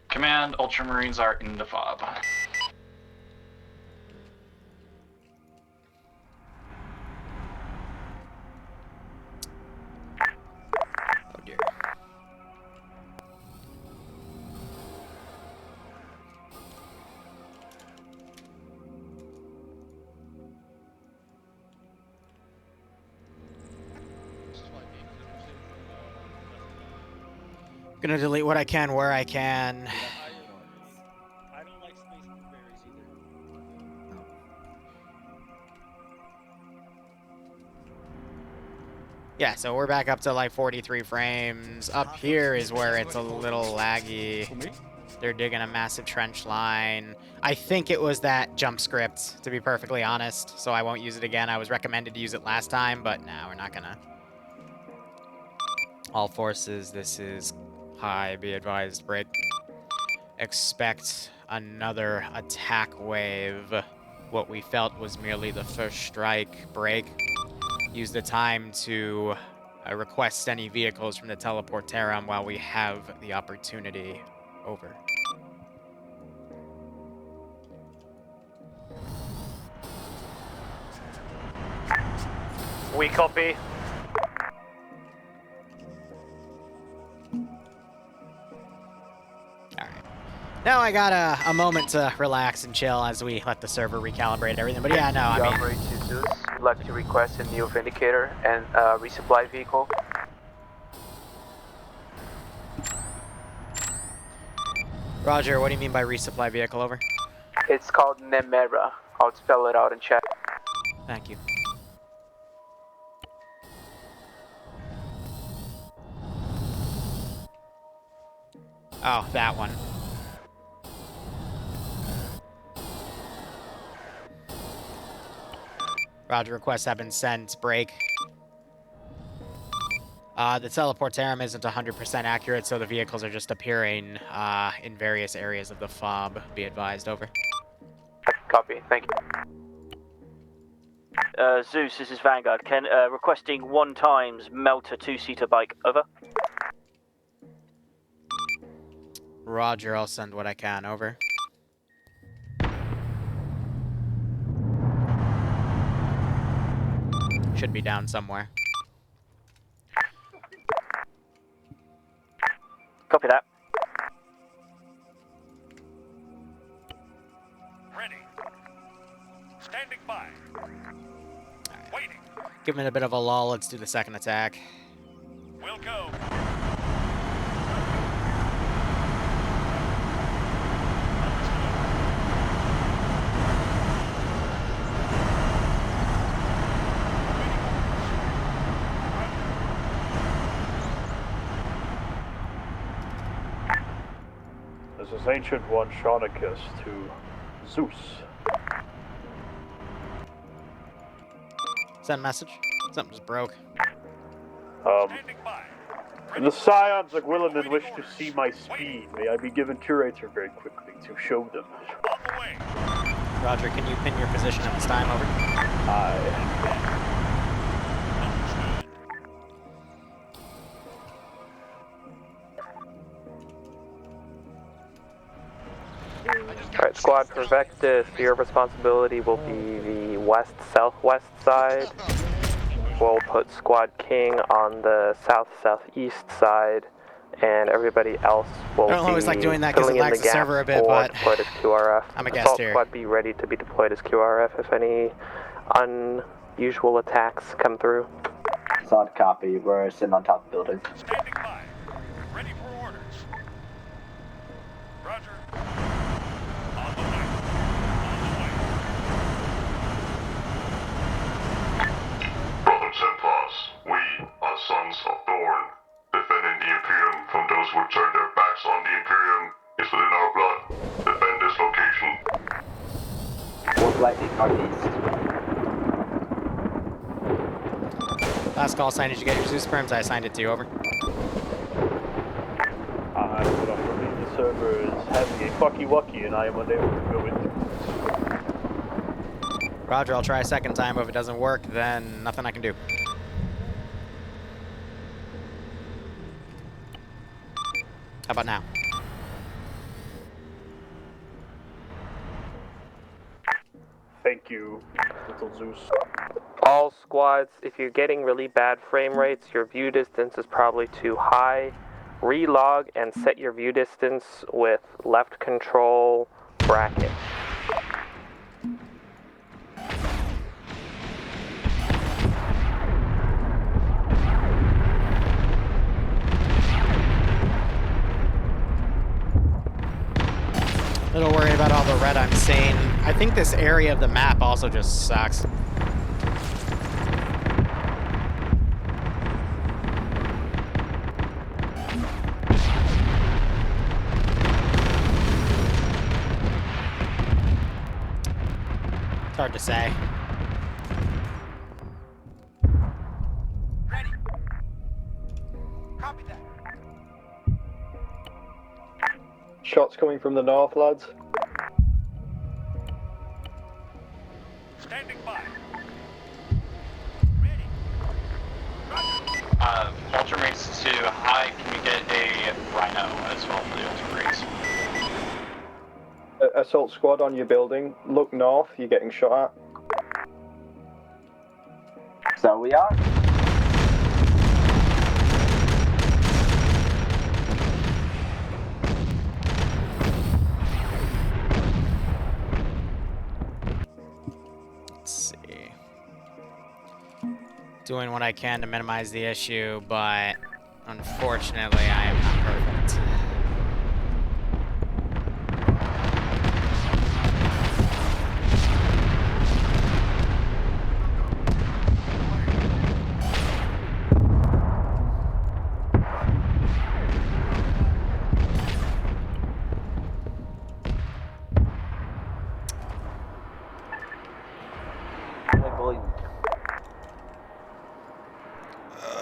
Command, Ultramarines are in the fob. Oh dear. Gonna delete what I can where I can. I don't like Space Blueberries either. Yeah, so we're back up to like 43 frames. Up here is where it's a little laggy. They're digging a massive trench line. I think it was that jump script, to be perfectly honest, so I won't use it again. I was recommended to use it last time, but no, we're not gonna. All forces, this is high, be advised, break. Expect another attack wave. What we felt was merely the first strike. Break. Use the time to request any vehicles from the teleportarum while we have the opportunity. Over. We copy. Now I got a moment to relax and chill as we let the server recalibrate everything. But yeah, no, I mean... Armory to Zeus, I'd like to request a new Vindicator and a resupply vehicle. Roger, what do you mean by resupply vehicle? Over. It's called Nemera. I'll spell it out in chat. Thank you. Oh, that one. Roger, requests have been sent. Break. The teleportarum isn't 100% accurate, so the vehicles are just appearing in various areas of the fob. Be advised, over. Copy, thank you. Zeus, this is Vanguard. Requesting 1 times Melter 2-seater bike. Over. Roger, I'll send what I can. Over. Should be down somewhere. Copy that. Ready. Standing by. Waiting. Give it a bit of a lull. Let's do the second attack. We'll go. This is Ancient One Shaunicus to Zeus. Send message. Something just broke. The Scions of Gwilliman wish to see my speed. May I be given Curator very quickly to show them? Roger, can you pin your position at this time? Over. Aye. Alright, Squad Perfectus, your responsibility will be the west-southwest side. We'll put Squad King on the south-southeast side, and everybody else will I don't always like doing that because it lags the server a bit, but deployed as QRF. I'm a guest Assault here. Squad be ready to be deployed as QRF if any unusual attacks come through. Solid copy. We're sitting on top of the building. Standing by. Ready for orders. Roger. On the way. On the way. slightly northeast. Last call sign, did you get your Zeus perms? I assigned it to you, over. I put on the server is having a fucky-wucky and I am unable to go into. Roger, I'll try a second time, but if it doesn't work, then nothing I can do. How about now? Thank you, little Zeus. All squads, if you're getting really bad frame rates, your view distance is probably too high. Relog and set your view distance with left control bracket. A little worried about all the red I'm seeing. I think this area of the map also just sucks. It's hard to say. Ready. Copy that. Shots coming from the north, lads. Standing by. Ultramates to high, can you get a Rhino as well for the Ultramates? Assault squad on your building. Look north, you're getting shot at. So we are. Let's see. Doing what I can to minimize the issue, but unfortunately I am not perfect.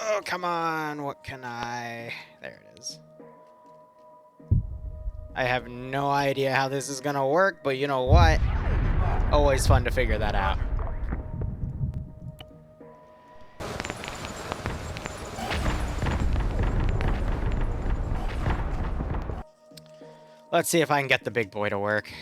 Oh, come on, what can I... There it is. I have no idea how this is gonna work, but you know what? Always fun to figure that out. Let's see if I can get the big boy to work.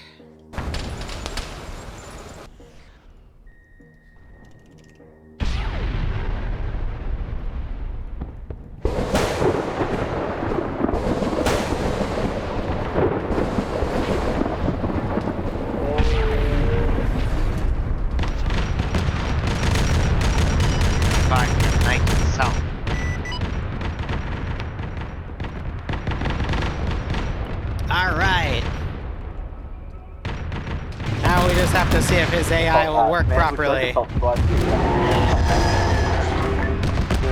Alright. Now we just have to see if his AI will work properly.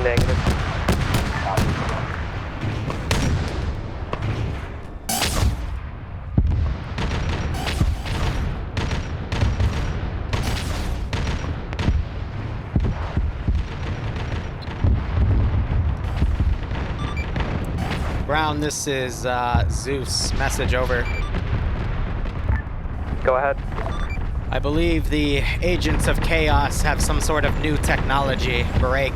Negative. Brown, this is Zeus. Message over. Go ahead. I believe the agents of chaos have some sort of new technology, break.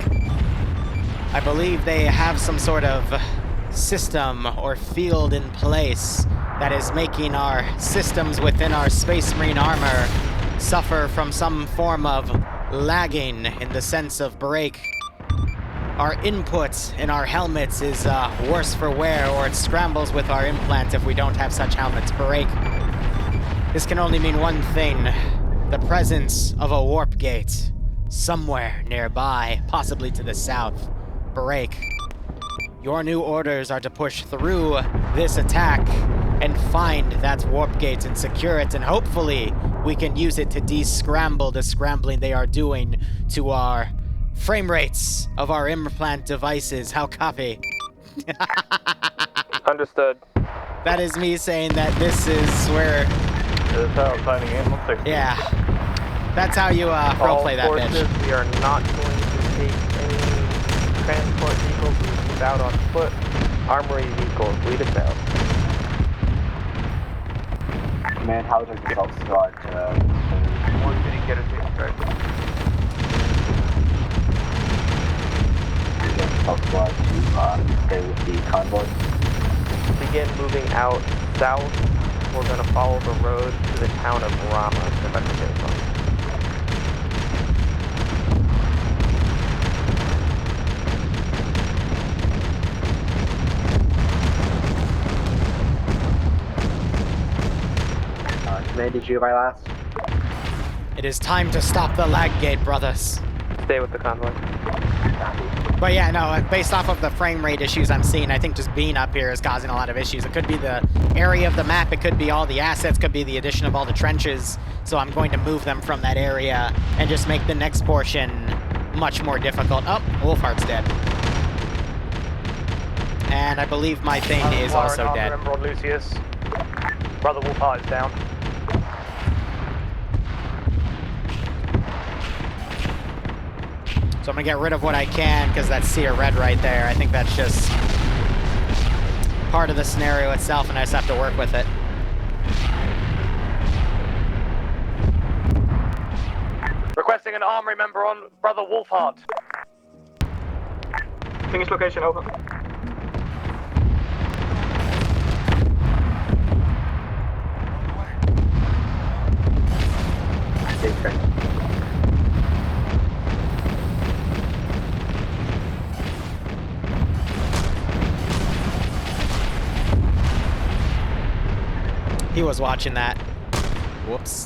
I believe they have some sort of system or field in place that is making our systems within our Space Marine armor suffer from some form of lagging in the sense of break. Our input in our helmets is worse for wear, or it scrambles with our implant if we don't have such helmets. Break. This can only mean one thing. The presence of a warp gate. Somewhere nearby, possibly to the south. Break. Your new orders are to push through this attack and find that warp gate and secure it, and hopefully we can use it to de-scramble the scrambling they are doing to our frame rates of our implant devices. How copy? Understood. That is me saying that this is where... signing in, Yeah. That's how you roleplay that forces, bitch. we are not going to take any transport vehicles. We move out on foot. Armory vehicles, lead us out. Command, how does the assault squad One didn't get a taken strike. assault squad to stay with the convoy? Begin moving out south. We're going to follow the road to the town of Rama, if I can get it wrong. Command, did you have my last? It is time to stop the lag gate, brothers. Stay with the convoy. But yeah, no, based off of the frame rate issues I'm seeing, I think just being up here is causing a lot of issues. It could be the area of the map, it could be all the assets, could be the addition of all the trenches. So I'm going to move them from that area and just make the next portion much more difficult. Oh, Wolfheart's dead. And I believe my thing is also dead. Remember on Lucius. Brother Wolfheart is down. So I'm gonna get rid of what I can, because that's Seer Red right there. I think that's just part of the scenario itself, and I just have to work with it. Requesting an armory member on Brother Wolfheart. Finish location, over. He was watching that. Whoops.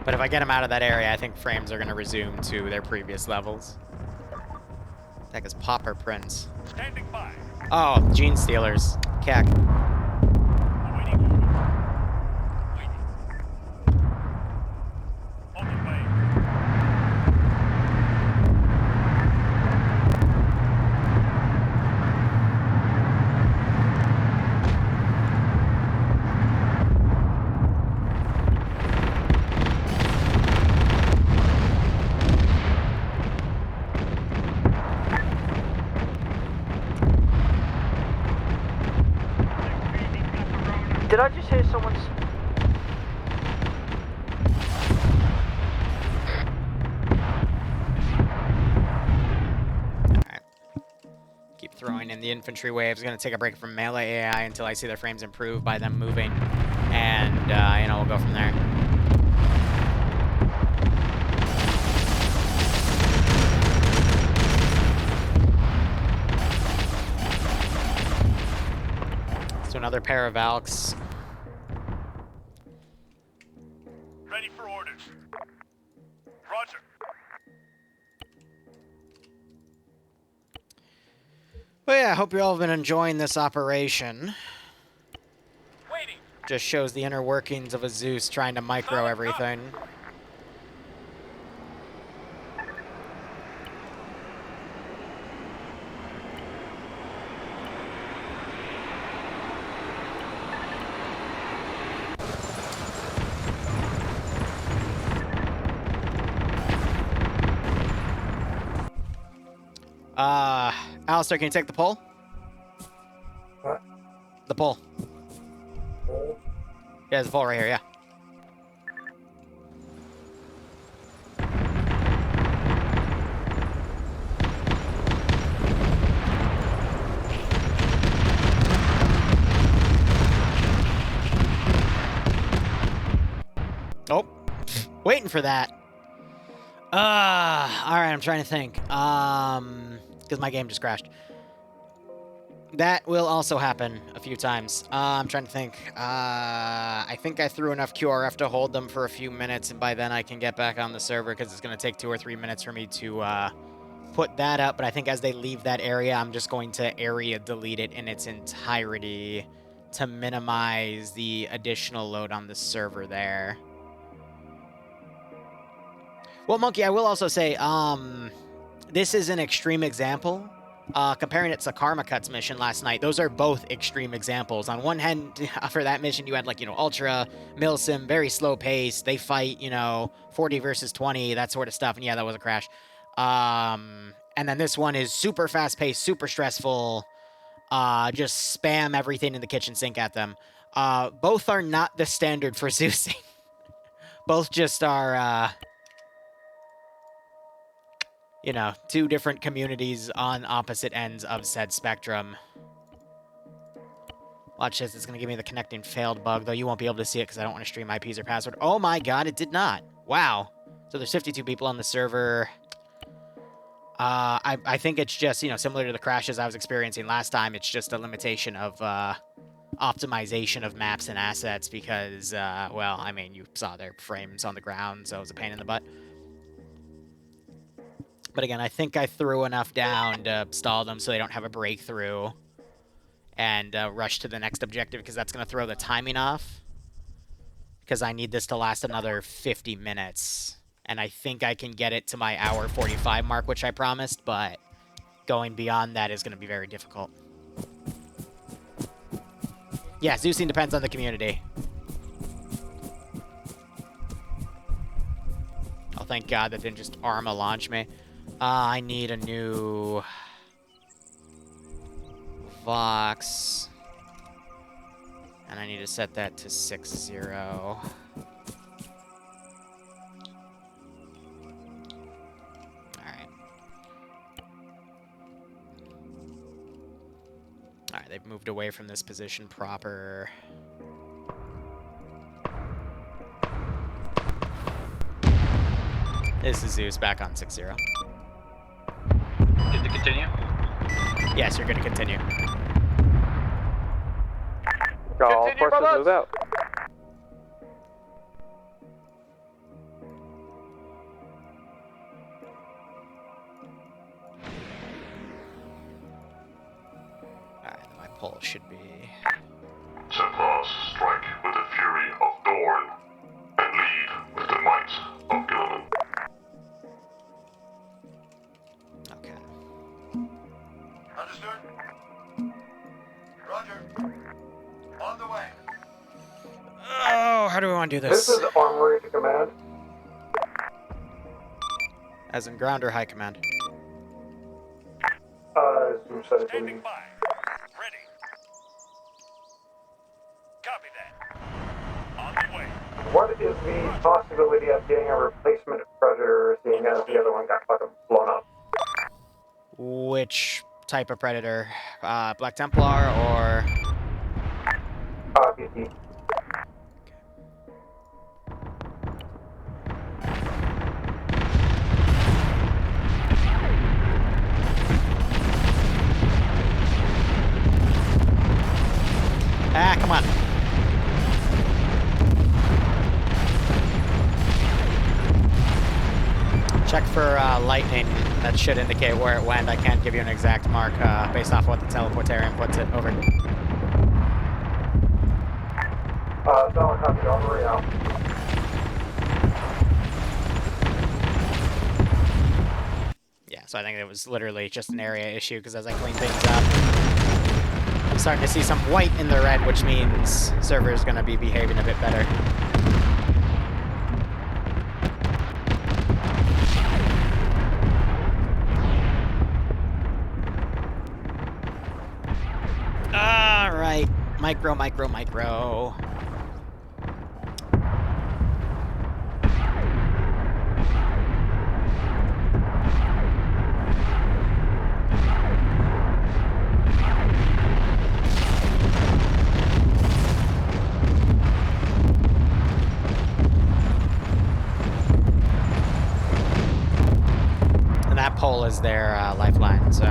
But if I get him out of that area, I think frames are going to resume to their previous levels. That is Popper Prince. Standing by. Oh, Gene Stealers. Keck. Did I just hear someone's... Alright. Keep throwing in the infantry waves. Gonna take a break from melee AI until I see their frames improve by them moving. And, you know, we'll go from there. So another pair of Valks. Ready for orders. Roger. Well, yeah, I hope you all have been enjoying this operation. Waiting. Just shows the inner workings of a Zeus trying to micro everything. Alistair, can you take the pole? What? The pole. Pole? Yeah, there's a pole right here, yeah. Oh, waiting for that. All right, I'm trying to think. Because my game just crashed. That will also happen a few times. I'm trying to think. I think I threw enough QRF to hold them for a few minutes, and by then I can get back on the server, because it's going to take 2 or 3 minutes for me to put that up. But I think as they leave that area, I'm just going to area delete it in its entirety to minimize the additional load on the server there. Well, Monkey, I will also say, this is an extreme example, comparing it to Karma Cut's mission last night, those are both extreme examples. On one hand, for that mission, you had, like, ultra, milsim, very slow pace. They fight, 40 versus 20, that sort of stuff. And yeah, that was a crash. And then this one is super fast paced, super stressful. Just spam everything in the kitchen sink at them. Both are not the standard for Zeusing. Both just are, two different communities on opposite ends of said spectrum. Watch this, it's going to give me the connecting failed bug, though you won't be able to see it because I don't want to stream IPs or password. Oh my god, it did not. Wow. So there's 52 people on the server. I think it's just, similar to the crashes I was experiencing last time, it's just a limitation of optimization of maps and assets because, well, I mean, you saw their frames on the ground, so it was a pain in the butt. But again, I think I threw enough down to stall them so they don't have a breakthrough and rush to the next objective because that's going to throw the timing off. Because I need this to last another 50 minutes. And I think I can get it to my hour 45 mark, which I promised, but going beyond that is going to be very difficult. Yeah, Zeusing depends on the community. Oh, thank God that didn't just Arma launch me. I need a new Vox. And I need to set that to 6-0. Alright, they've moved away from this position proper. This is Zeus back on 6-0. Did it continue? Yes, you're going to continue. All forces move out. Alright, my pull should be... Templars strike with the fury of Dorn, and lead with the might of Gilliman. Okay. Understood? Roger. On the way. Oh, how do we want to do this? This is Armory to command. As in ground or high command? Zoom 17. Standing by. Ready. Copy that. On the way. What is the possibility of getting a replacement Predator, seeing as the other one got fucking blown up? Which type of Predator? Black Templar or... PT. Ah, come on. Check for lightning. That should indicate where it went. I can't give you an exact mark based off what the teleportarian puts it over. Solid copy, Armory out. Yeah, so I think it was literally just an area issue because as I clean things up, I'm starting to see some white in the red, which means server is going to be behaving a bit better. All right, micro. And that pole is their lifeline, so.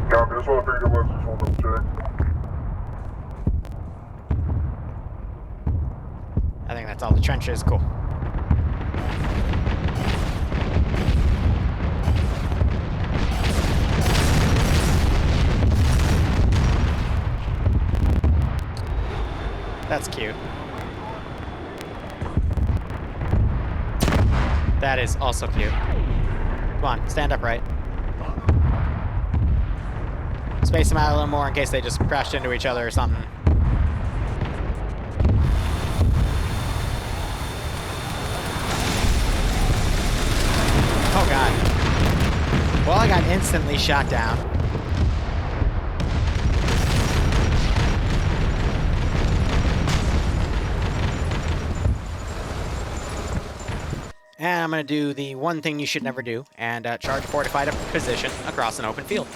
Copy, that's what I figured it was, just want to check. I think that's all the trenches. Cool. That's cute. That is also cute. Come on, stand upright. Space them out a little more in case they just crashed into each other or something. Oh god. Well, I got instantly shot down. And I'm going to do the one thing you should never do, and charge fortified position across an open field.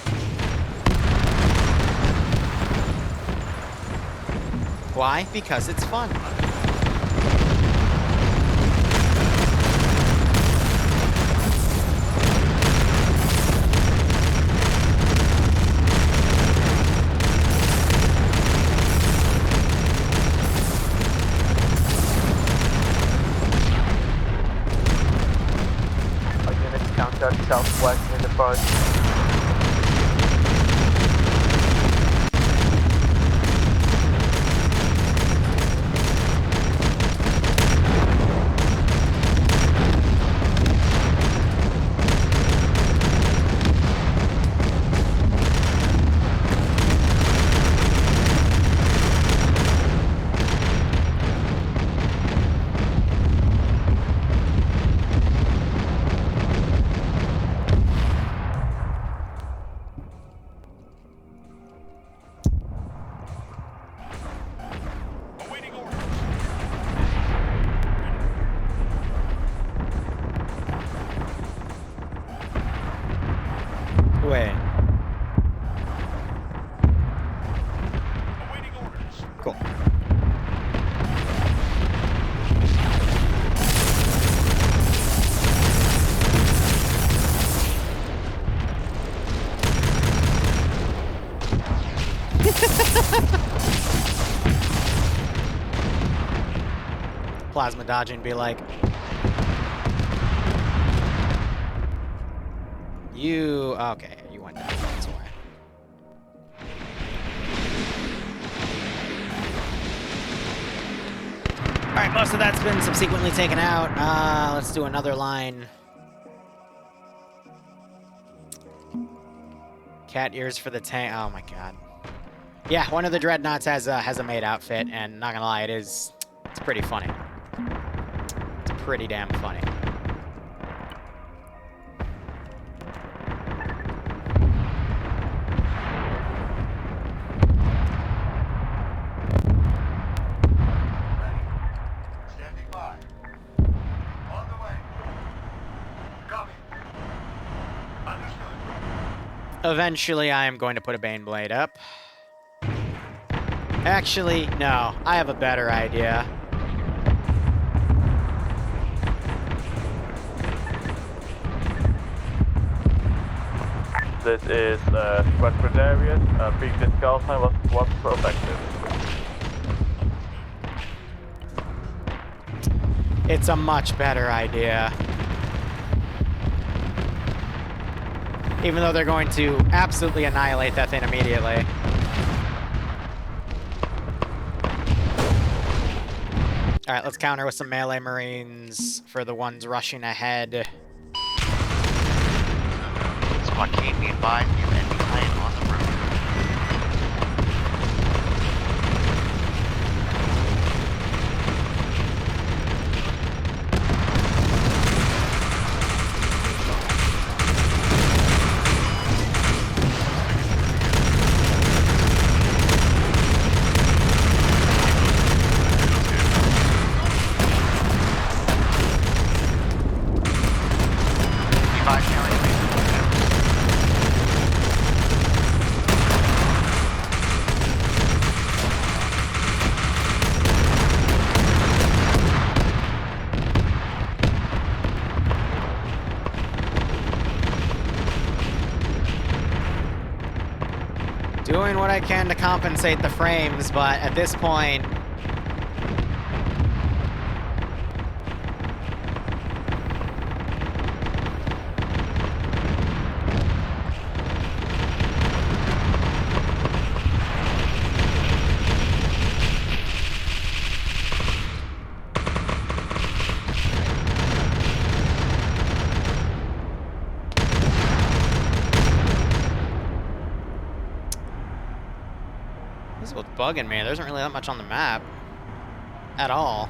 Why? Because it's fun. Our units counter southwest in the forest. Wait. Cool. Plasma dodging be like, you, okay, you went down, that's why. Alright, most of that's been subsequently taken out. Let's do another line. Cat ears for the tank, oh my god. Yeah, one of the dreadnoughts has a maid outfit, and not gonna lie, it's pretty funny. It's pretty damn funny. Standing by. On the way. Copy. Understood. Eventually, I am going to put a Baneblade up. Actually, no. I have a better idea. This is Squad Grenadiers. Previous call sign was protected. It's a much better idea. Even though they're going to absolutely annihilate that thing immediately. Alright, let's counter with some melee marines for the ones rushing ahead. Squad K, be advised, you have enemy plane on the road. Doing what I can to compensate the frames, but at this point... That's what's bugging me. There isn't really that much on the map at all.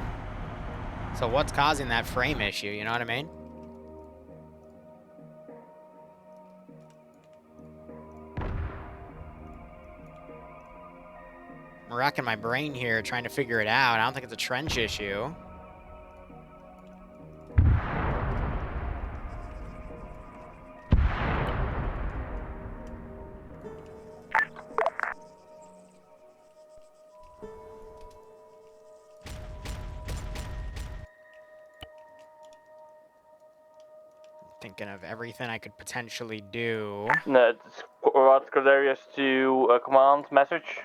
So what's causing that frame issue, you know what I mean? I'm racking my brain here trying to figure it out. I don't think it's a trench issue. Thinking of everything I could potentially do. No, Squad Cordarius to command message.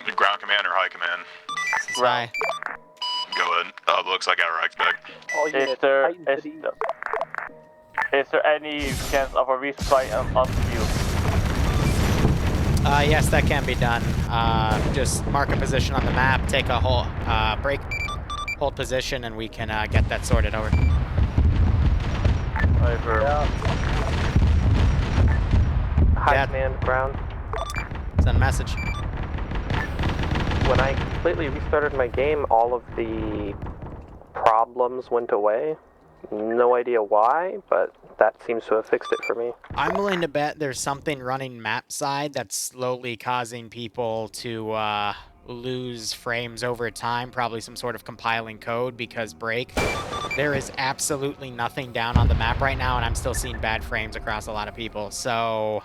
The ground command or high command? High. Go ahead. Looks like our back. Is there any chance of a resupply on field? Yes, that can be done. Just mark a position on the map, take a whole break, hold position, and we can get that sorted over. Over. High command, ground. Send a message. When I completely restarted my game, all of the problems went away. No idea why, but that seems to have fixed it for me. I'm willing to bet there's something running map side that's slowly causing people to lose frames over time, probably some sort of compiling code because break. There is absolutely nothing down on the map right now, and I'm still seeing bad frames across a lot of people. So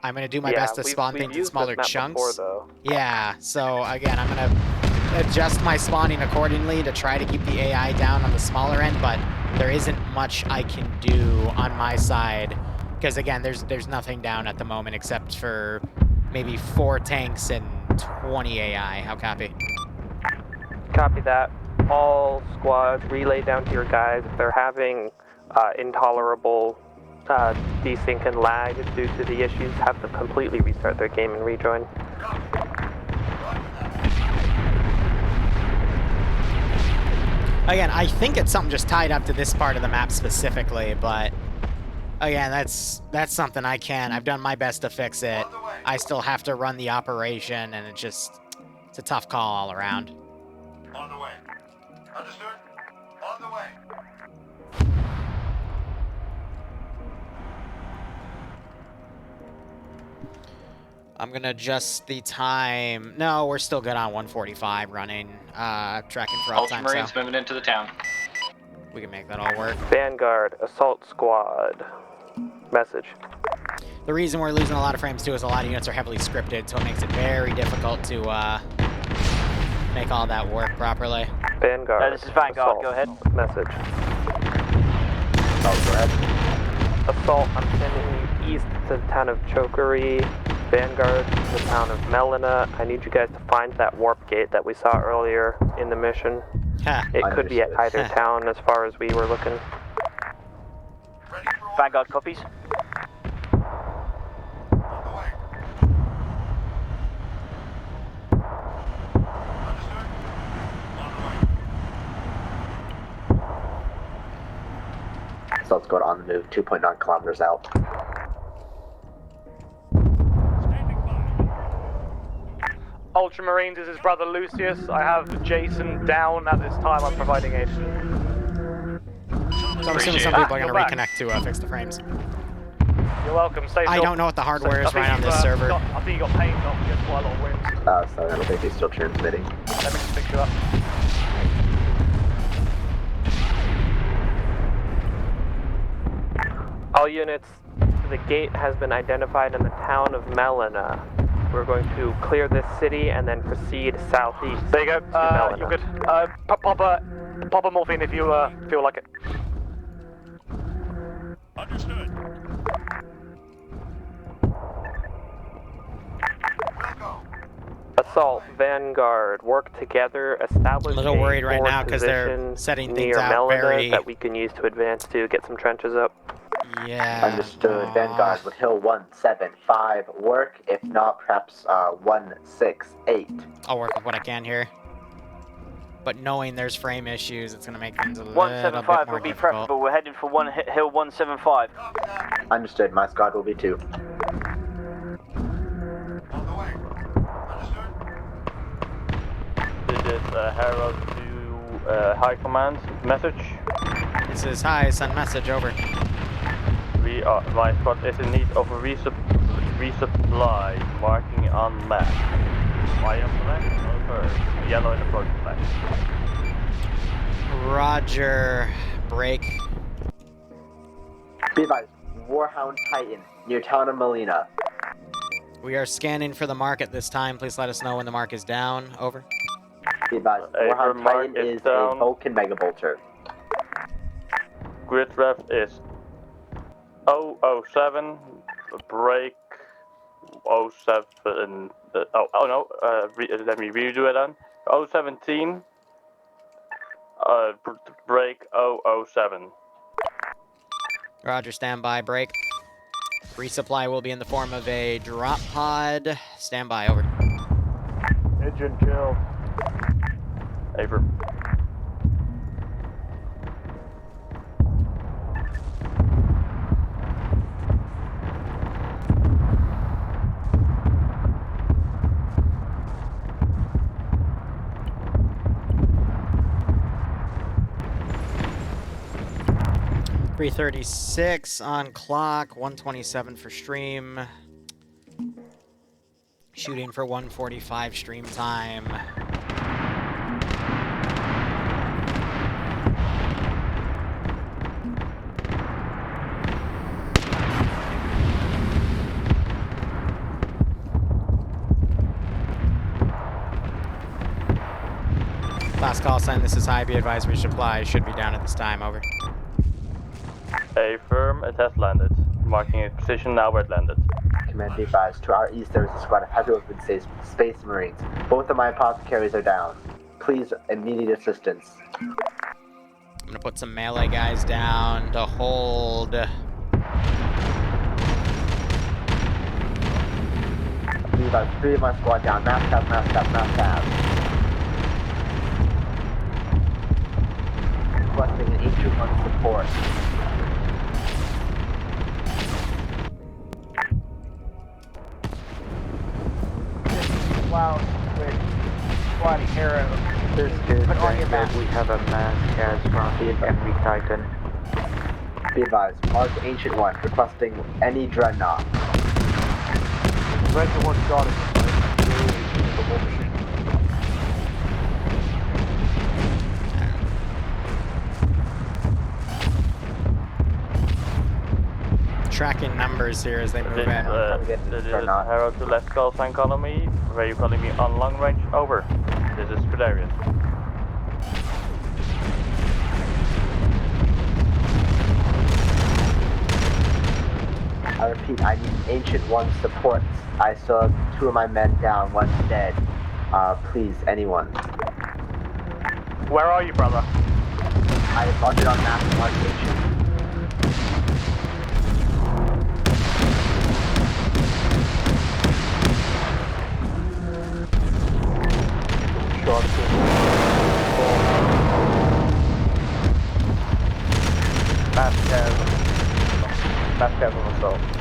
I'm going to do my best to spawn things in smaller chunks. Yeah, so again, I'm going to adjust my spawning accordingly to try to keep the AI down on the smaller end, but there isn't much I can do on my side because again, there's nothing down at the moment except for maybe 4 tanks and 20 AI. How copy? Copy that. All squads relay down to your guys. If they're having intolerable desync and lag due to the issues, have them completely restart their game and rejoin. Again, I think it's something just tied up to this part of the map specifically, but again, that's something I can. I've done my best to fix it. I still have to run the operation, and it's a tough call all around. On the way. Understood? On the way. I'm gonna adjust the time. No, we're still good on 145 running. Tracking for all time. Ultramarines moving into the town. We can make that all work. Vanguard, assault squad. Message. The reason we're losing a lot of frames too is a lot of units are heavily scripted, so it makes it very difficult to make all that work properly. Vanguard. This is Vanguard. Assault. Go ahead. Message. Oh, go ahead. Assault, I'm sending you east to the town of Chokery. Vanguard to the town of Melina. I need you guys to find that warp gate that we saw earlier in the mission. It could be at either town as far as we were looking. Vanguard copies. So let's go on the move, 2.9 kilometers out. Ultramarines is his brother Lucius. I have Jason down at this time. I'm providing aid. So I'm assuming some people are going to reconnect to fix the frames. You're welcome. Stay I don't know what the hardware is right on this server. I think you got paint off. You get quite a lot of wins. So I don't think he's still transmitting. Let me just pick you up. All units, the gate has been identified in the town of Melina. We're going to clear this city and then proceed southeast. There you go. You're good. Pop a morphine if you feel like it. Understood. Assault, Vanguard, work together, establish a little worried right now because they're position setting things near out Melina very... that we can use to advance to get some trenches up. Yeah. Understood. Vanguard with Hill 175 work. If not, perhaps 168. I'll work with what I can here. But knowing there's frame issues, it's going to make things a little bit 175 more will be difficult. preferable. We're heading for Hill 175. Understood. My squad will be 2. Herald to High Command. Message. This is High, send message, over. My squad is in need of a resupply. Marking on map. White on flag, over. Yellow in the floating flag. Roger. Break. Be advised, Warhound Titan, near town of Melina. We are scanning for the mark at this time. Please let us know when the mark is down. Over. Be advised, Warhound Titan is a Vulcan Megabolter. Grid ref is 007, break 07, let me redo it then. 017, break 007. Roger, standby, break. Resupply will be in the form of a drop pod. Standby, over. Engine killed. Over. .336 on clock, 127 for stream. Shooting for 145 stream time. Last call sign, this is High, be advised resupply should be down at this time, over. A firm, it has landed. Marking its position now where it landed. Command, be advised, to our east there is a squad of heavy weapon space marines. Both of my apothecaries are down. Please, immediate assistance. I'm gonna put some melee guys down to hold. Be advised, 3 of my squad down. Mass tab, mass tab, mass tab. Requesting an H21 support. Wow, with Squatty Hero. This is Put on your mask. we have a mass as from the enemy Titan. Be advised, mark Ancient One, requesting any dreadnought. Red One shot is Tracking numbers here as they move in. This is Herald to left call sign calling me. Where are you calling me on long range? Over. This is Predarius. I repeat, I need Ancient One support. I saw 2 of my men down, 1's dead. Please, anyone. Where are you, brother? I marked it on map, mark Ancient.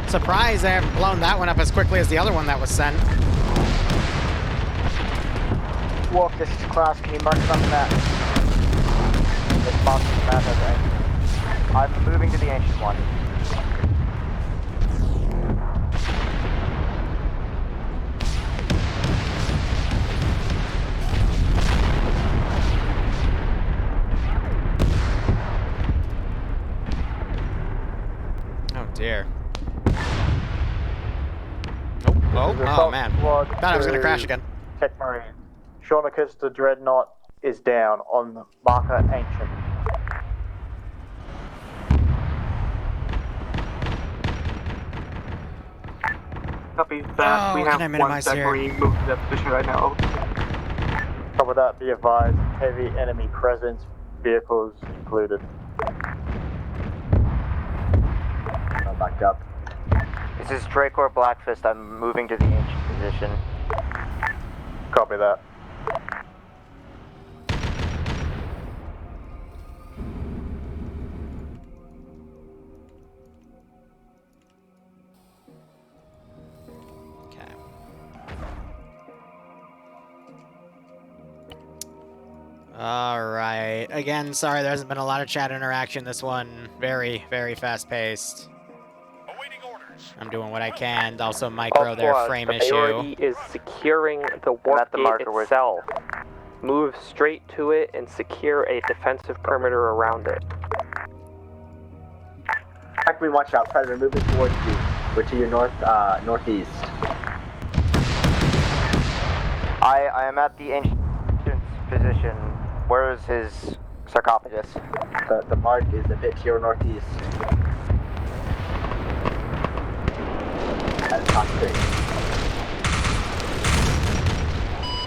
Surprised they haven't blown that one up as quickly as the other one that was sent. Wolf, this is Klaus. Can you mark it on the map? It's marked on the map, okay. I'm moving to the Ancient One. Oh dear. Oh man. Thought I was gonna crash again. Tech Marine. Shaunicus the Dreadnought is down on the marker Ancient. Copy that. We have one submarine moving to that position right now. Cover that, be advised. Heavy enemy presence, vehicles included. I'm backed up. This is Dracor Blackfist. I'm moving to the Ancient position. Copy that. again, sorry there hasn't been a lot of chat interaction this one. Very, very fast-paced. I'm doing what I can. Also, micro their frame the issue. priority is securing the warp gate itself. Move straight to it and secure a defensive perimeter around it. Acme, watch out. Predator moving towards you. We're to your northeast. I am at the ancient position. Where is his sarcophagus? The mark is a bit to your northeast. That's concrete.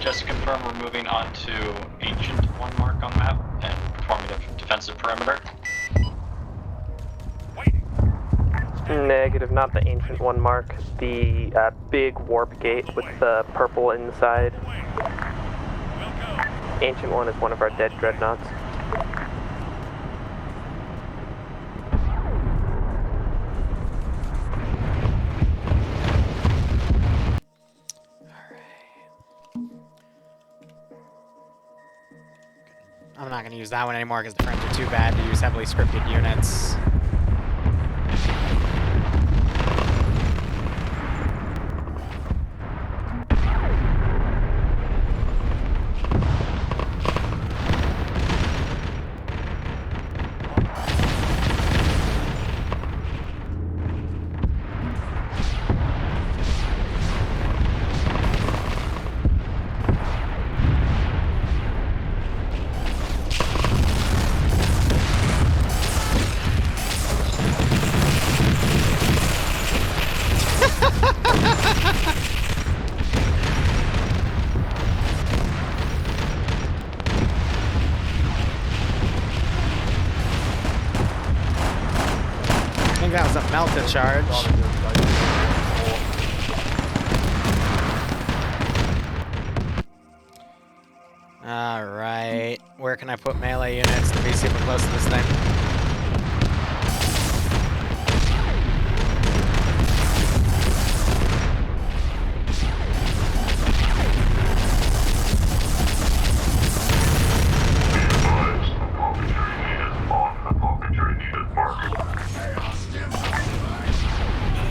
Just to confirm, we're moving on to Ancient 1 mark on map and forming a defensive perimeter. Negative, not the Ancient 1 mark. The big warp gate with the purple inside. Ancient 1 is one of our dead dreadnoughts. I'm not going to use that one anymore because the frames are too bad to use heavily scripted units. I think that was a melted charge. Alright, where can I put melee units to be super close to this thing?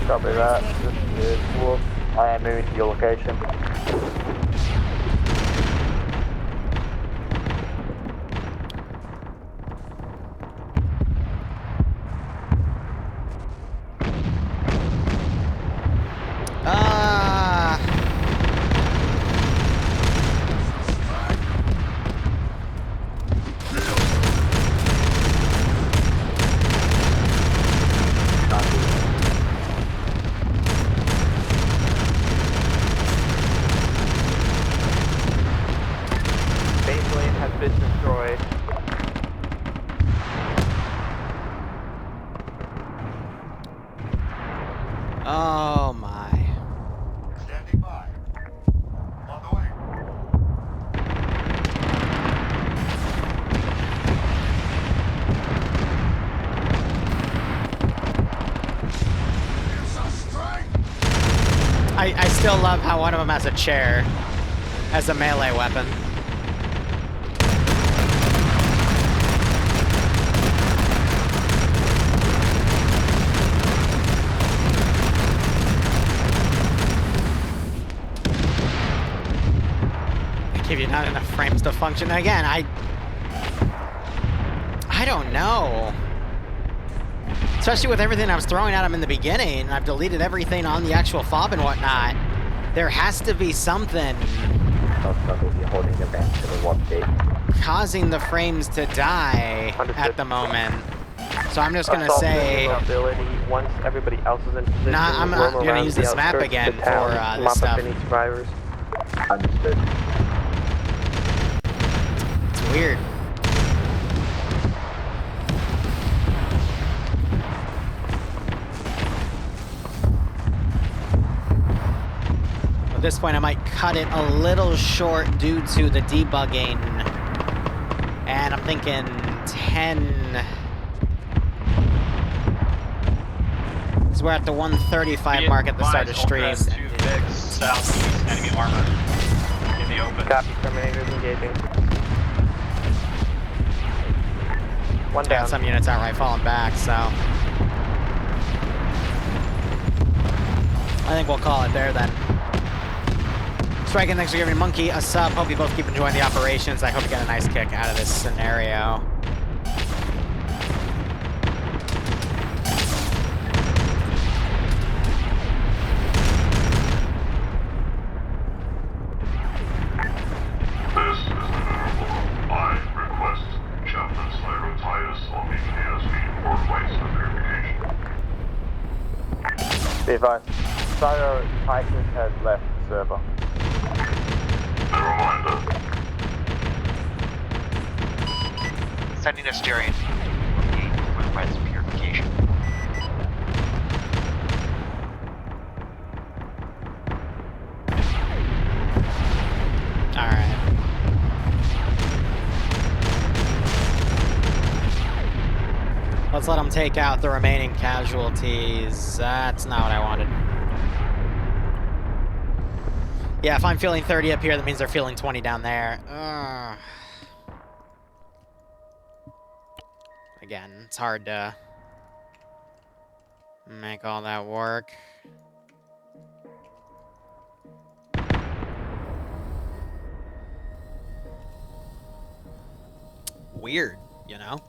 Copy that. This is Wolf. I am moving to your location. Oh my. Standing by. On the way. I still love how one of them has a chair as a melee weapon. Give you not enough frames to function. Again, I don't know. Especially with everything I was throwing at him in the beginning. I've deleted everything on the actual fob and whatnot. There has to be something causing the frames to die at the moment. So I'm just gonna say, once everybody else is in position, nah, I'm not gonna use this map again for this stuff. Any survivors. Understood. It's weird. At this point, I might cut it a little short due to the debugging. And I'm thinking 10. Because we're at the 135 mark at the start of stream. Southeast enemy armor in the open. Copy, Terminators engaging. One I down. got some units outright falling back, so I think we'll call it there then. Striking, thanks for giving Monkey a sub. Hope you both keep enjoying the operations. I hope you get a nice kick out of this scenario. This is the Liru. I request Chaplains Liru Titus on the KSV for rights of verification. Be advised, Cyro Titus has left the server. A reminder. Sending a Styrian for the rights of purification. Alright. Let's let them take out the remaining casualties. That's not what I wanted. Yeah, if I'm feeling 30 up here, that means they're feeling 20 down there. Again, it's hard to make all that work. Weird, you know?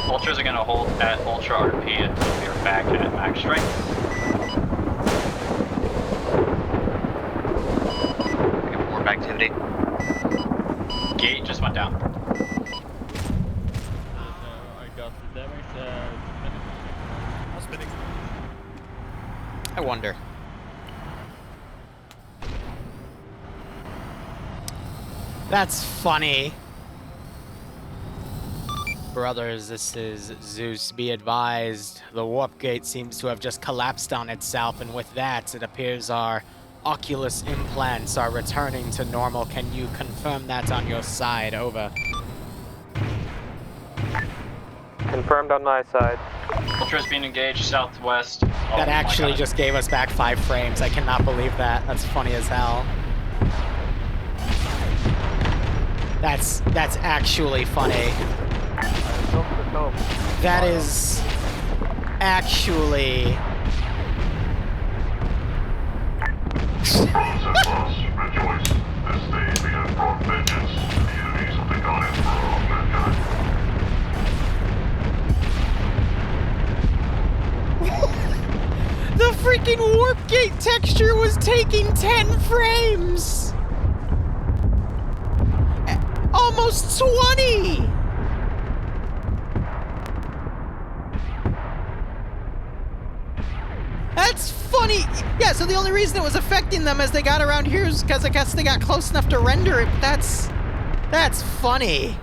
Ultras are going to hold at Ultra RP until we are back at max strength. We got warp activity. Gate just went down. I got the damage. Hospital. I wonder. That's funny. Brothers, this is Zeus. Be advised, the warp gate seems to have just collapsed on itself, and with that, it appears our Oculus implants are returning to normal. Can you confirm that on your side? Over. Confirmed on my side. Ultra's being engaged southwest. That actually just gave us back 5 frames. I cannot believe that. That's funny as hell. That's actually funny. That is actually... Rejoice, this day we have brought vengeance to the enemies of the God Emperor of mankind. The freaking warp gate texture was taking 10 frames! Almost 20! That's funny! Yeah, so the only reason it was affecting them as they got around here is because I guess they got close enough to render it. That's funny.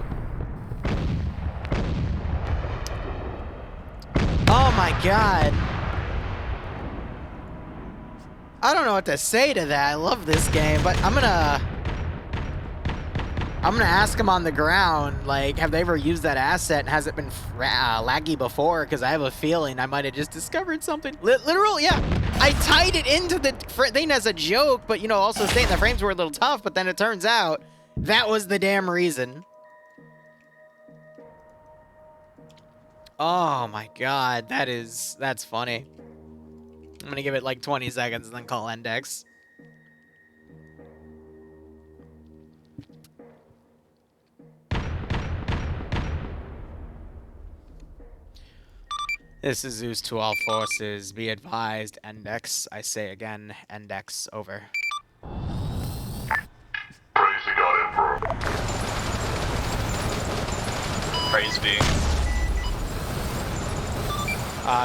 Oh my god. I don't know what to say to that. I love this game, but I'm gonna ask them on the ground, like, have they ever used that asset and has it been laggy before? Because I have a feeling I might have just discovered something. Literal, yeah. I tied it into the thing as a joke, but, you know, also saying the frames were a little tough, but then it turns out that was the damn reason. Oh my god, that's funny. I'm gonna give it like 20 seconds and then call index. This is Zeus to all forces. Be advised, index. I say again, index, over. Praise the God Emperor. Praise be.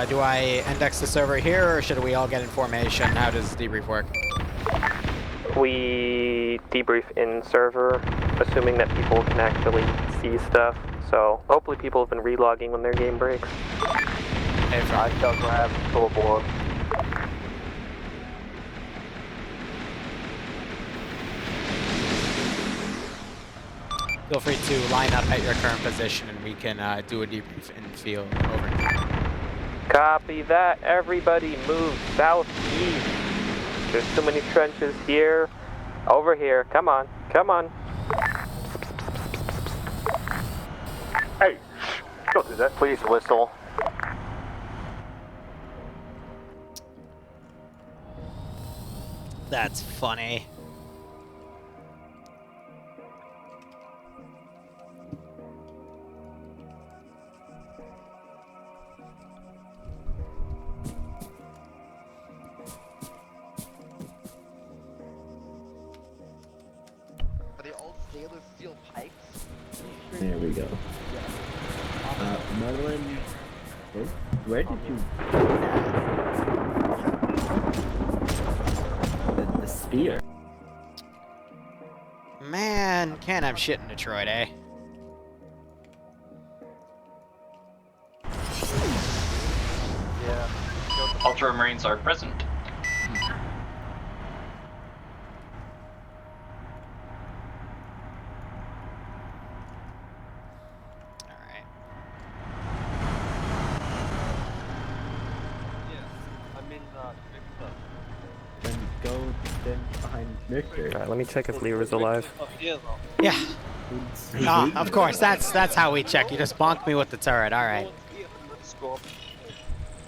Do I index the server here, or should we all get in formation? How does debrief work? We debrief in server, assuming that people can actually see stuff. So hopefully people have been relogging when their game breaks. I shall grab scoreboard. Feel free to line up at your current position and we can do a debrief in the field. Over. Copy that. Everybody move southeast. There's too many trenches here. Over here. Come on. Come on. Hey, don't do that. Please whistle. That's funny. Are they all stainless steel pipes? There we go. Merlin, where did you the spear? Man, can't have shit in Detroit, eh? Yeah. Ultramarines are present. Then go behind Victor. Alright, let me check if Liru's alive. Yeah. Ah, of course. That's how we check. You just bonked me with the turret. All right.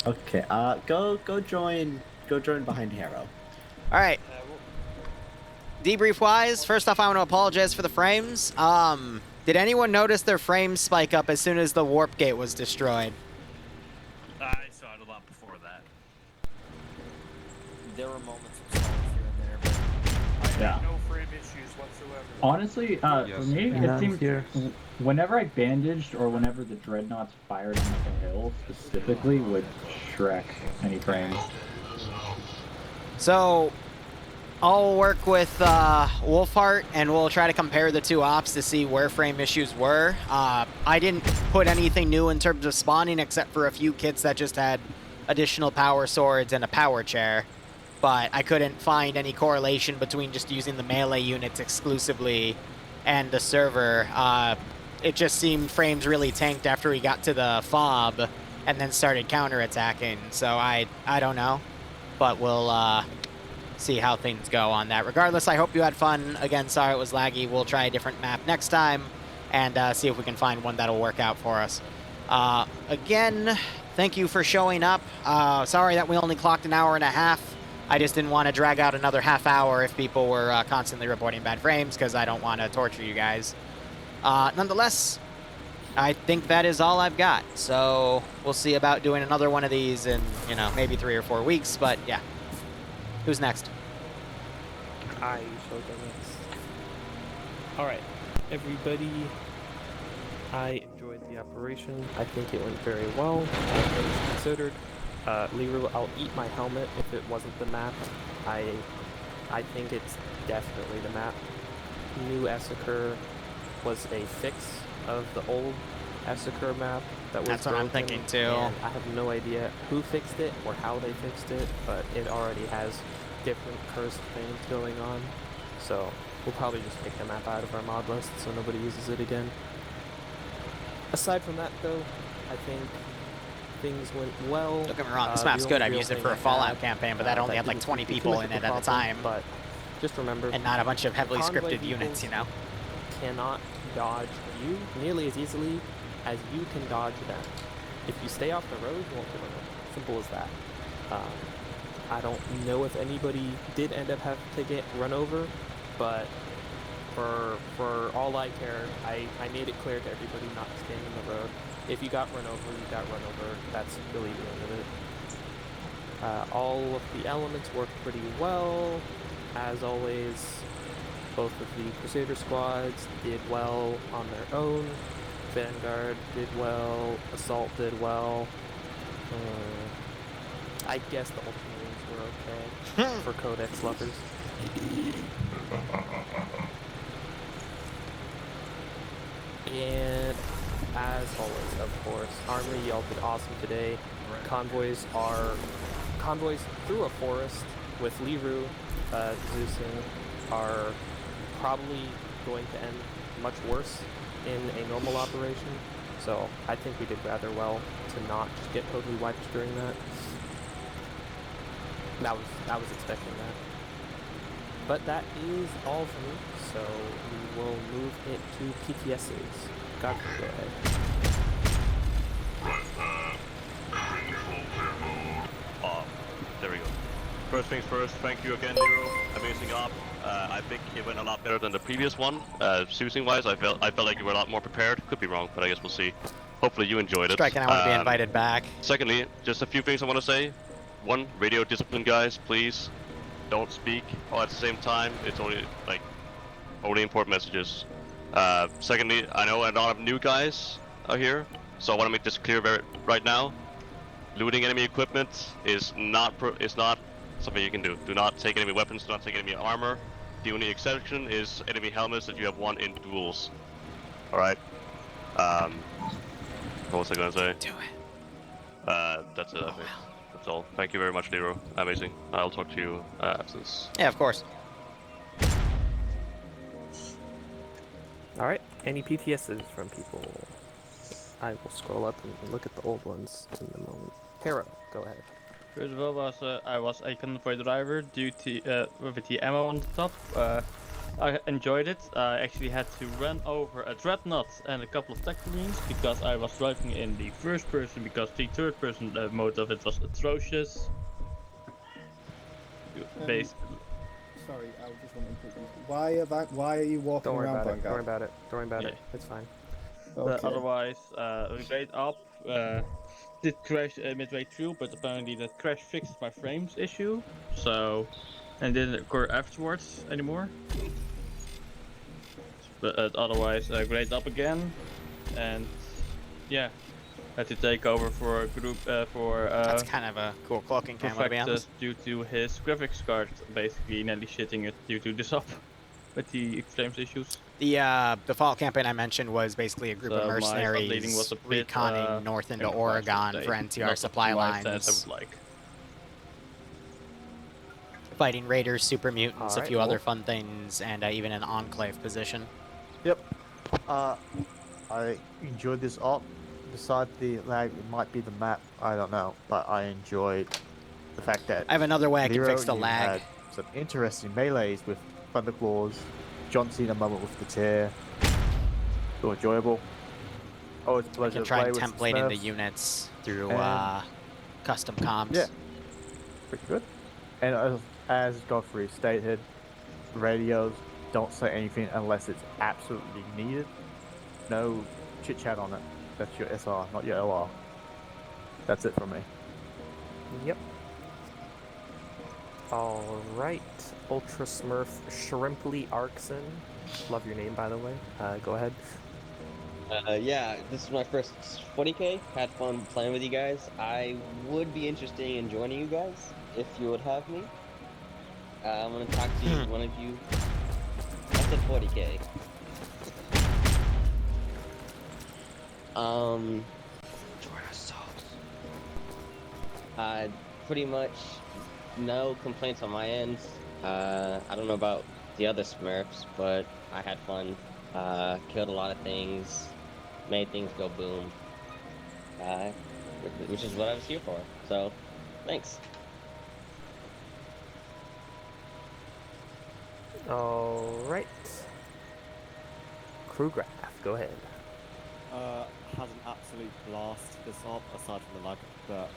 Okay. Go join behind Harrow. All right. Debrief wise, first off, I want to apologize for the frames. Did anyone notice their frames spike up as soon as the warp gate was destroyed? I saw it a lot before that. There were moments of silence here and there, but I had no frame issues whatsoever. Honestly, for me, it seemed whenever I bandaged or whenever the dreadnoughts fired on the hill, specifically, would Shrek any frames. So, I'll work with Wolfheart, and we'll try to compare the two ops to see where frame issues were. I didn't put anything new in terms of spawning, except for a few kits that just had additional power swords and a power chair. But I couldn't find any correlation between just using the melee units exclusively and the server. It just seemed frames really tanked after we got to the fob and then started counterattacking. So I don't know, but we'll see how things go on that. Regardless, I hope you had fun. Again, sorry it was laggy. We'll try a different map next time and see if we can find one that'll work out for us. Again, thank you for showing up. Sorry that we only clocked an hour and a half. I just didn't want to drag out another half hour if people were constantly reporting bad frames, because I don't want to torture you guys. Nonetheless, I think that is all I've got. So we'll see about doing another one of these in, you know, maybe 3 or 4 weeks. But yeah, who's next? I shall go next. Alright, everybody. I enjoyed the operation. I think it went very well, all things considered. Liru, I'll eat my helmet if it wasn't the map. I think it's definitely the map. New Escorting was a fix of the old Escorting map that was That's what I'm broken, thinking too. and I have no idea who fixed it or how they fixed it, but it already has different cursed things going on. So we'll probably just take the map out of our mod list so nobody uses it again. Aside from that though, I think things went well. Don't get me wrong, this map's good. I've used it for a Fallout campaign, but that only had like 20 people in it at the time. But just remember, and not a bunch of heavily Convoy scripted units, you know? Cannot dodge you nearly as easily as you can dodge them. If you stay off the road, you won't get them. Simple as that. I don't know if anybody did end up having to get run over, but for all I care, I made it clear to everybody not to stand in the road. If you got run over, you got run over. That's really the end of it. All of the elements worked pretty well. As always, both of the Crusader squads did well on their own. Vanguard did well. Assault did well. I guess the Ultramarines were okay for Codex lovers. And as always, of course, Armory, y'all did awesome today. convoys through a forest with Liru, Zeusing, are probably going to end much worse in a normal operation. So I think we did rather well to not just get totally wiped during that. I was expecting that. But that is all for me, so we will move it to PTSs. God, go ahead. There we go. First things first, thank you again, Liru. Amazing op. I think it went a lot better than the previous one. Sourcing-wise, I felt like you were a lot more prepared. Could be wrong, but I guess we'll see. Hopefully you enjoyed it. Striking, I want to be invited back. Secondly, just a few things I want to say. One, radio discipline, guys, please. Don't speak all at the same time. It's only important messages. Secondly, I know a lot of new guys are here, so I want to make this clear right now. Looting enemy equipment is not something you can do. Do not take enemy weapons, do not take enemy armor. The only exception is enemy helmets that you have won in duels. Alright. What was I gonna say? Do it. That's it, I think. That's all. Thank you very much, Liru. Amazing. I'll talk to you after this. Yeah, of course. Alright, any PTSs from people? I will scroll up and look at the old ones in a moment. Hero, go ahead. First of all, I was a convoy driver due to with the ammo on the top. I enjoyed it. I actually had to run over a dreadnought and a couple of tech marines because I was driving in the first person because the third person mode of it was atrocious. Based. Sorry, I just want to quickly. Why are you walking around, Vanguard? Don't worry about it. Don't worry about it. It's fine. Okay. Otherwise, we made up. Did crash midway through, but apparently that crash fixed my frames issue. So, and didn't occur afterwards anymore. But otherwise, grade up again, and yeah, had to take over for a group for. That's kind of a cool cloaking camo, to be honest. Due to his graphics card basically nearly shitting it due to this up with the frames issues. The fall campaign I mentioned was basically a group of mercenaries was a bit, reconning north into Oregon for NTR supply lines. Fighting raiders, super mutants, a few other fun things, and even an enclave position. Yep. I enjoyed this op. Besides the lag, it might be the map, I don't know, but I enjoyed the fact that I have another way I can Liru, fix the you lag. had some interesting melees with Thunderclaws, John Cena moment with the chair. So enjoyable. Always a I pleasure can to try play and with template the Smurfs. units through And- custom comms. Yeah, pretty good. And as Godfrey stated, radios don't say anything unless it's absolutely needed. No chit chat on it. That's your SR, not your LR. That's it from me. Yep. Alright. Ultra Smurf Shrimply Arkson. Love your name, by the way. Go ahead. Yeah, this is my first 20k. Had fun playing with you guys. I would be interested in joining you guys if you would have me. I'm gonna talk to you, one of you. I said 40k. Pretty much no complaints on my end. I don't know about the other Smurfs, but I had fun. Killed a lot of things, made things go boom. Which is what I was here for. So, thanks. Alright. Crewgraph, go ahead. Had an absolute blast this op, aside from the lag, but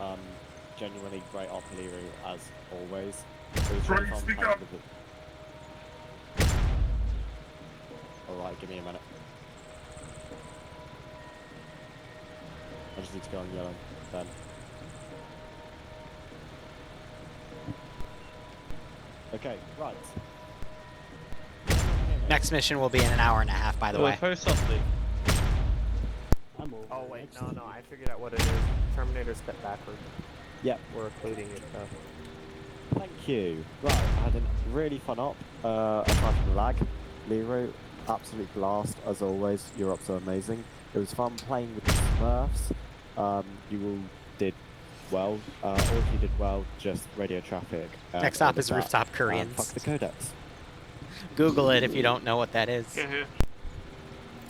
genuinely great op Liru as always. It was really fun playing with it. Alright, give me a minute. I just need to go on yellow, then. Okay, right. Next mission will be in an hour and a half, by the way. Very softly. Oh wait, no, I figured out what it is. Terminator step backward. Yep. We're including it. Thank you. Right, I had a really fun op. Aside from the lag, Liru, absolute blast as always. Your ops are amazing. It was fun playing with the Smurfs. You all did well. All of you did well, just radio traffic. Next stop all is of that. Rooftop Koreans. Fuck the codex. Google it if you don't know what that is.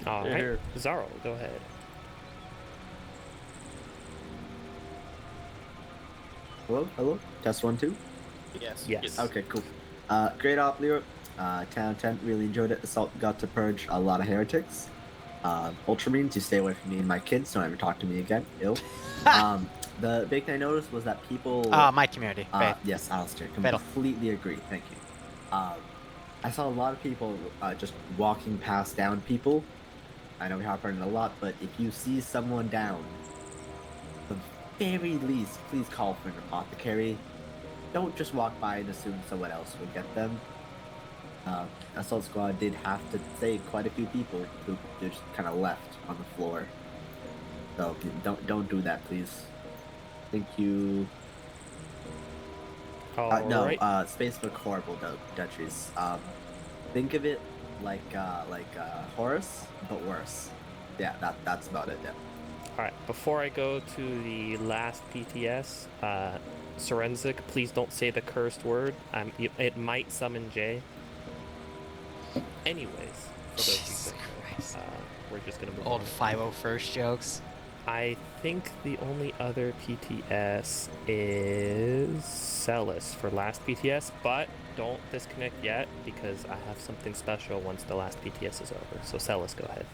Alright, Zaro, go ahead. Hello, hello. Test 1, 2. Yes. Okay, cool. Great op, Liru. 10 out of 10. Really enjoyed it. Assault got to purge a lot of heretics. Ultramarines, you stay away from me and my kids. Don't ever talk to me again. Ill. The big thing I noticed was that people. My community. Yes, Alistair. Fatal. Completely agree. Thank you. I saw a lot of people just walking past down people. I know we hop on it a lot, but if you see someone down, at the very least, please call for an apothecary. Don't just walk by and assume someone else will get them. Assault squad did have to save quite a few people who just kind of left on the floor. So don't do that, please. Thank you. Space look horrible, Dutchies. Think of it like Horus, but worse. Yeah, that's about it. Yeah. Alright, before I go to the last PTS, Serenzic, please don't say the cursed word. It might summon Jay. Anyways, for those Jesus Christ. We're just gonna move Old on. 501st jokes. I think the only other PTS is Celis for last PTS, but don't disconnect yet because I have something special once the last PTS is over. So Celis, go ahead.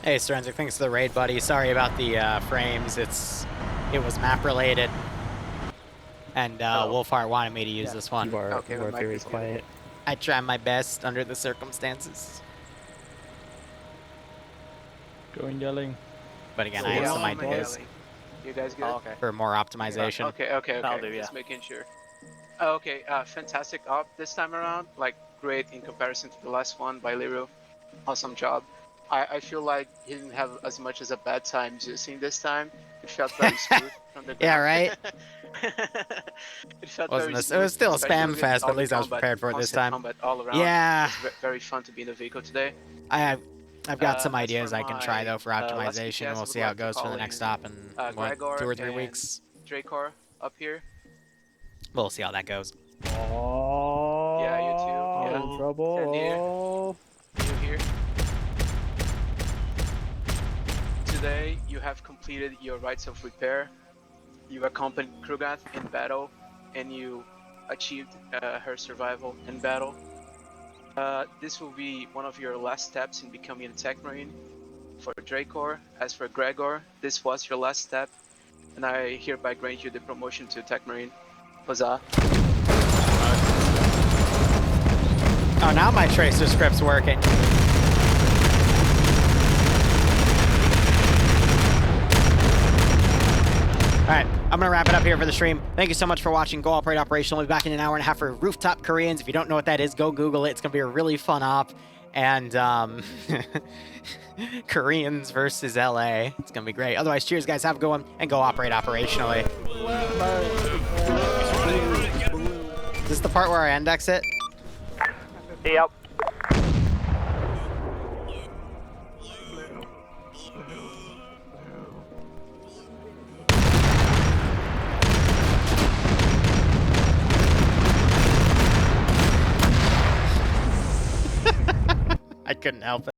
Hey, Serenzic, thanks for the raid, buddy. Sorry about the frames. It was map related, and Wolfheart wanted me to use this one. You are very quiet. I try my best under the circumstances. Going yelling. But again, I have some ideas You guys good? okay. for more optimization. Okay. That'll do, Just yeah. making sure. Oh, okay, fantastic op this time around. Like, great in comparison to the last one by Liru. Awesome job. I feel like he didn't have as much as a bad time juicing this time. It felt very smooth from the ground. Yeah, right? It felt Wasn't very this? It smooth, was still a especially spam with fest, but all at least the I was combat, prepared for it this constant time. combat all around. Yeah. It was very fun to be in the vehicle today. I've got some as ideas for I can try my, though for last optimization, and PTS, we'll would see how like it to goes for call the next in, stop in Gregor 2 or 3 and weeks. Dracor up here. We'll see how that goes. Oh. Yeah, you too. Yeah. In trouble. And here. Oh. You here. Today, you have completed your rites of repair. You accompanied Krugath in battle, and you achieved her survival in battle. This will be one of your last steps in becoming a tech marine. For Dracor, as for Gregor, this was your last step, and I hereby grant you the promotion to tech marine. Huzzah. Oh, now my tracer script's working. Alright, I'm gonna wrap it up here for the stream. Thank you so much for watching Go Operate Operational. We'll be back in an hour and a half for Rooftop Koreans. If you don't know what that is, go Google it. It's gonna be a really fun op. And Koreans versus LA. It's gonna be great. Otherwise, cheers guys, have a good one, and go operate operationally. Is this the part where I index it? Yep. I couldn't help it.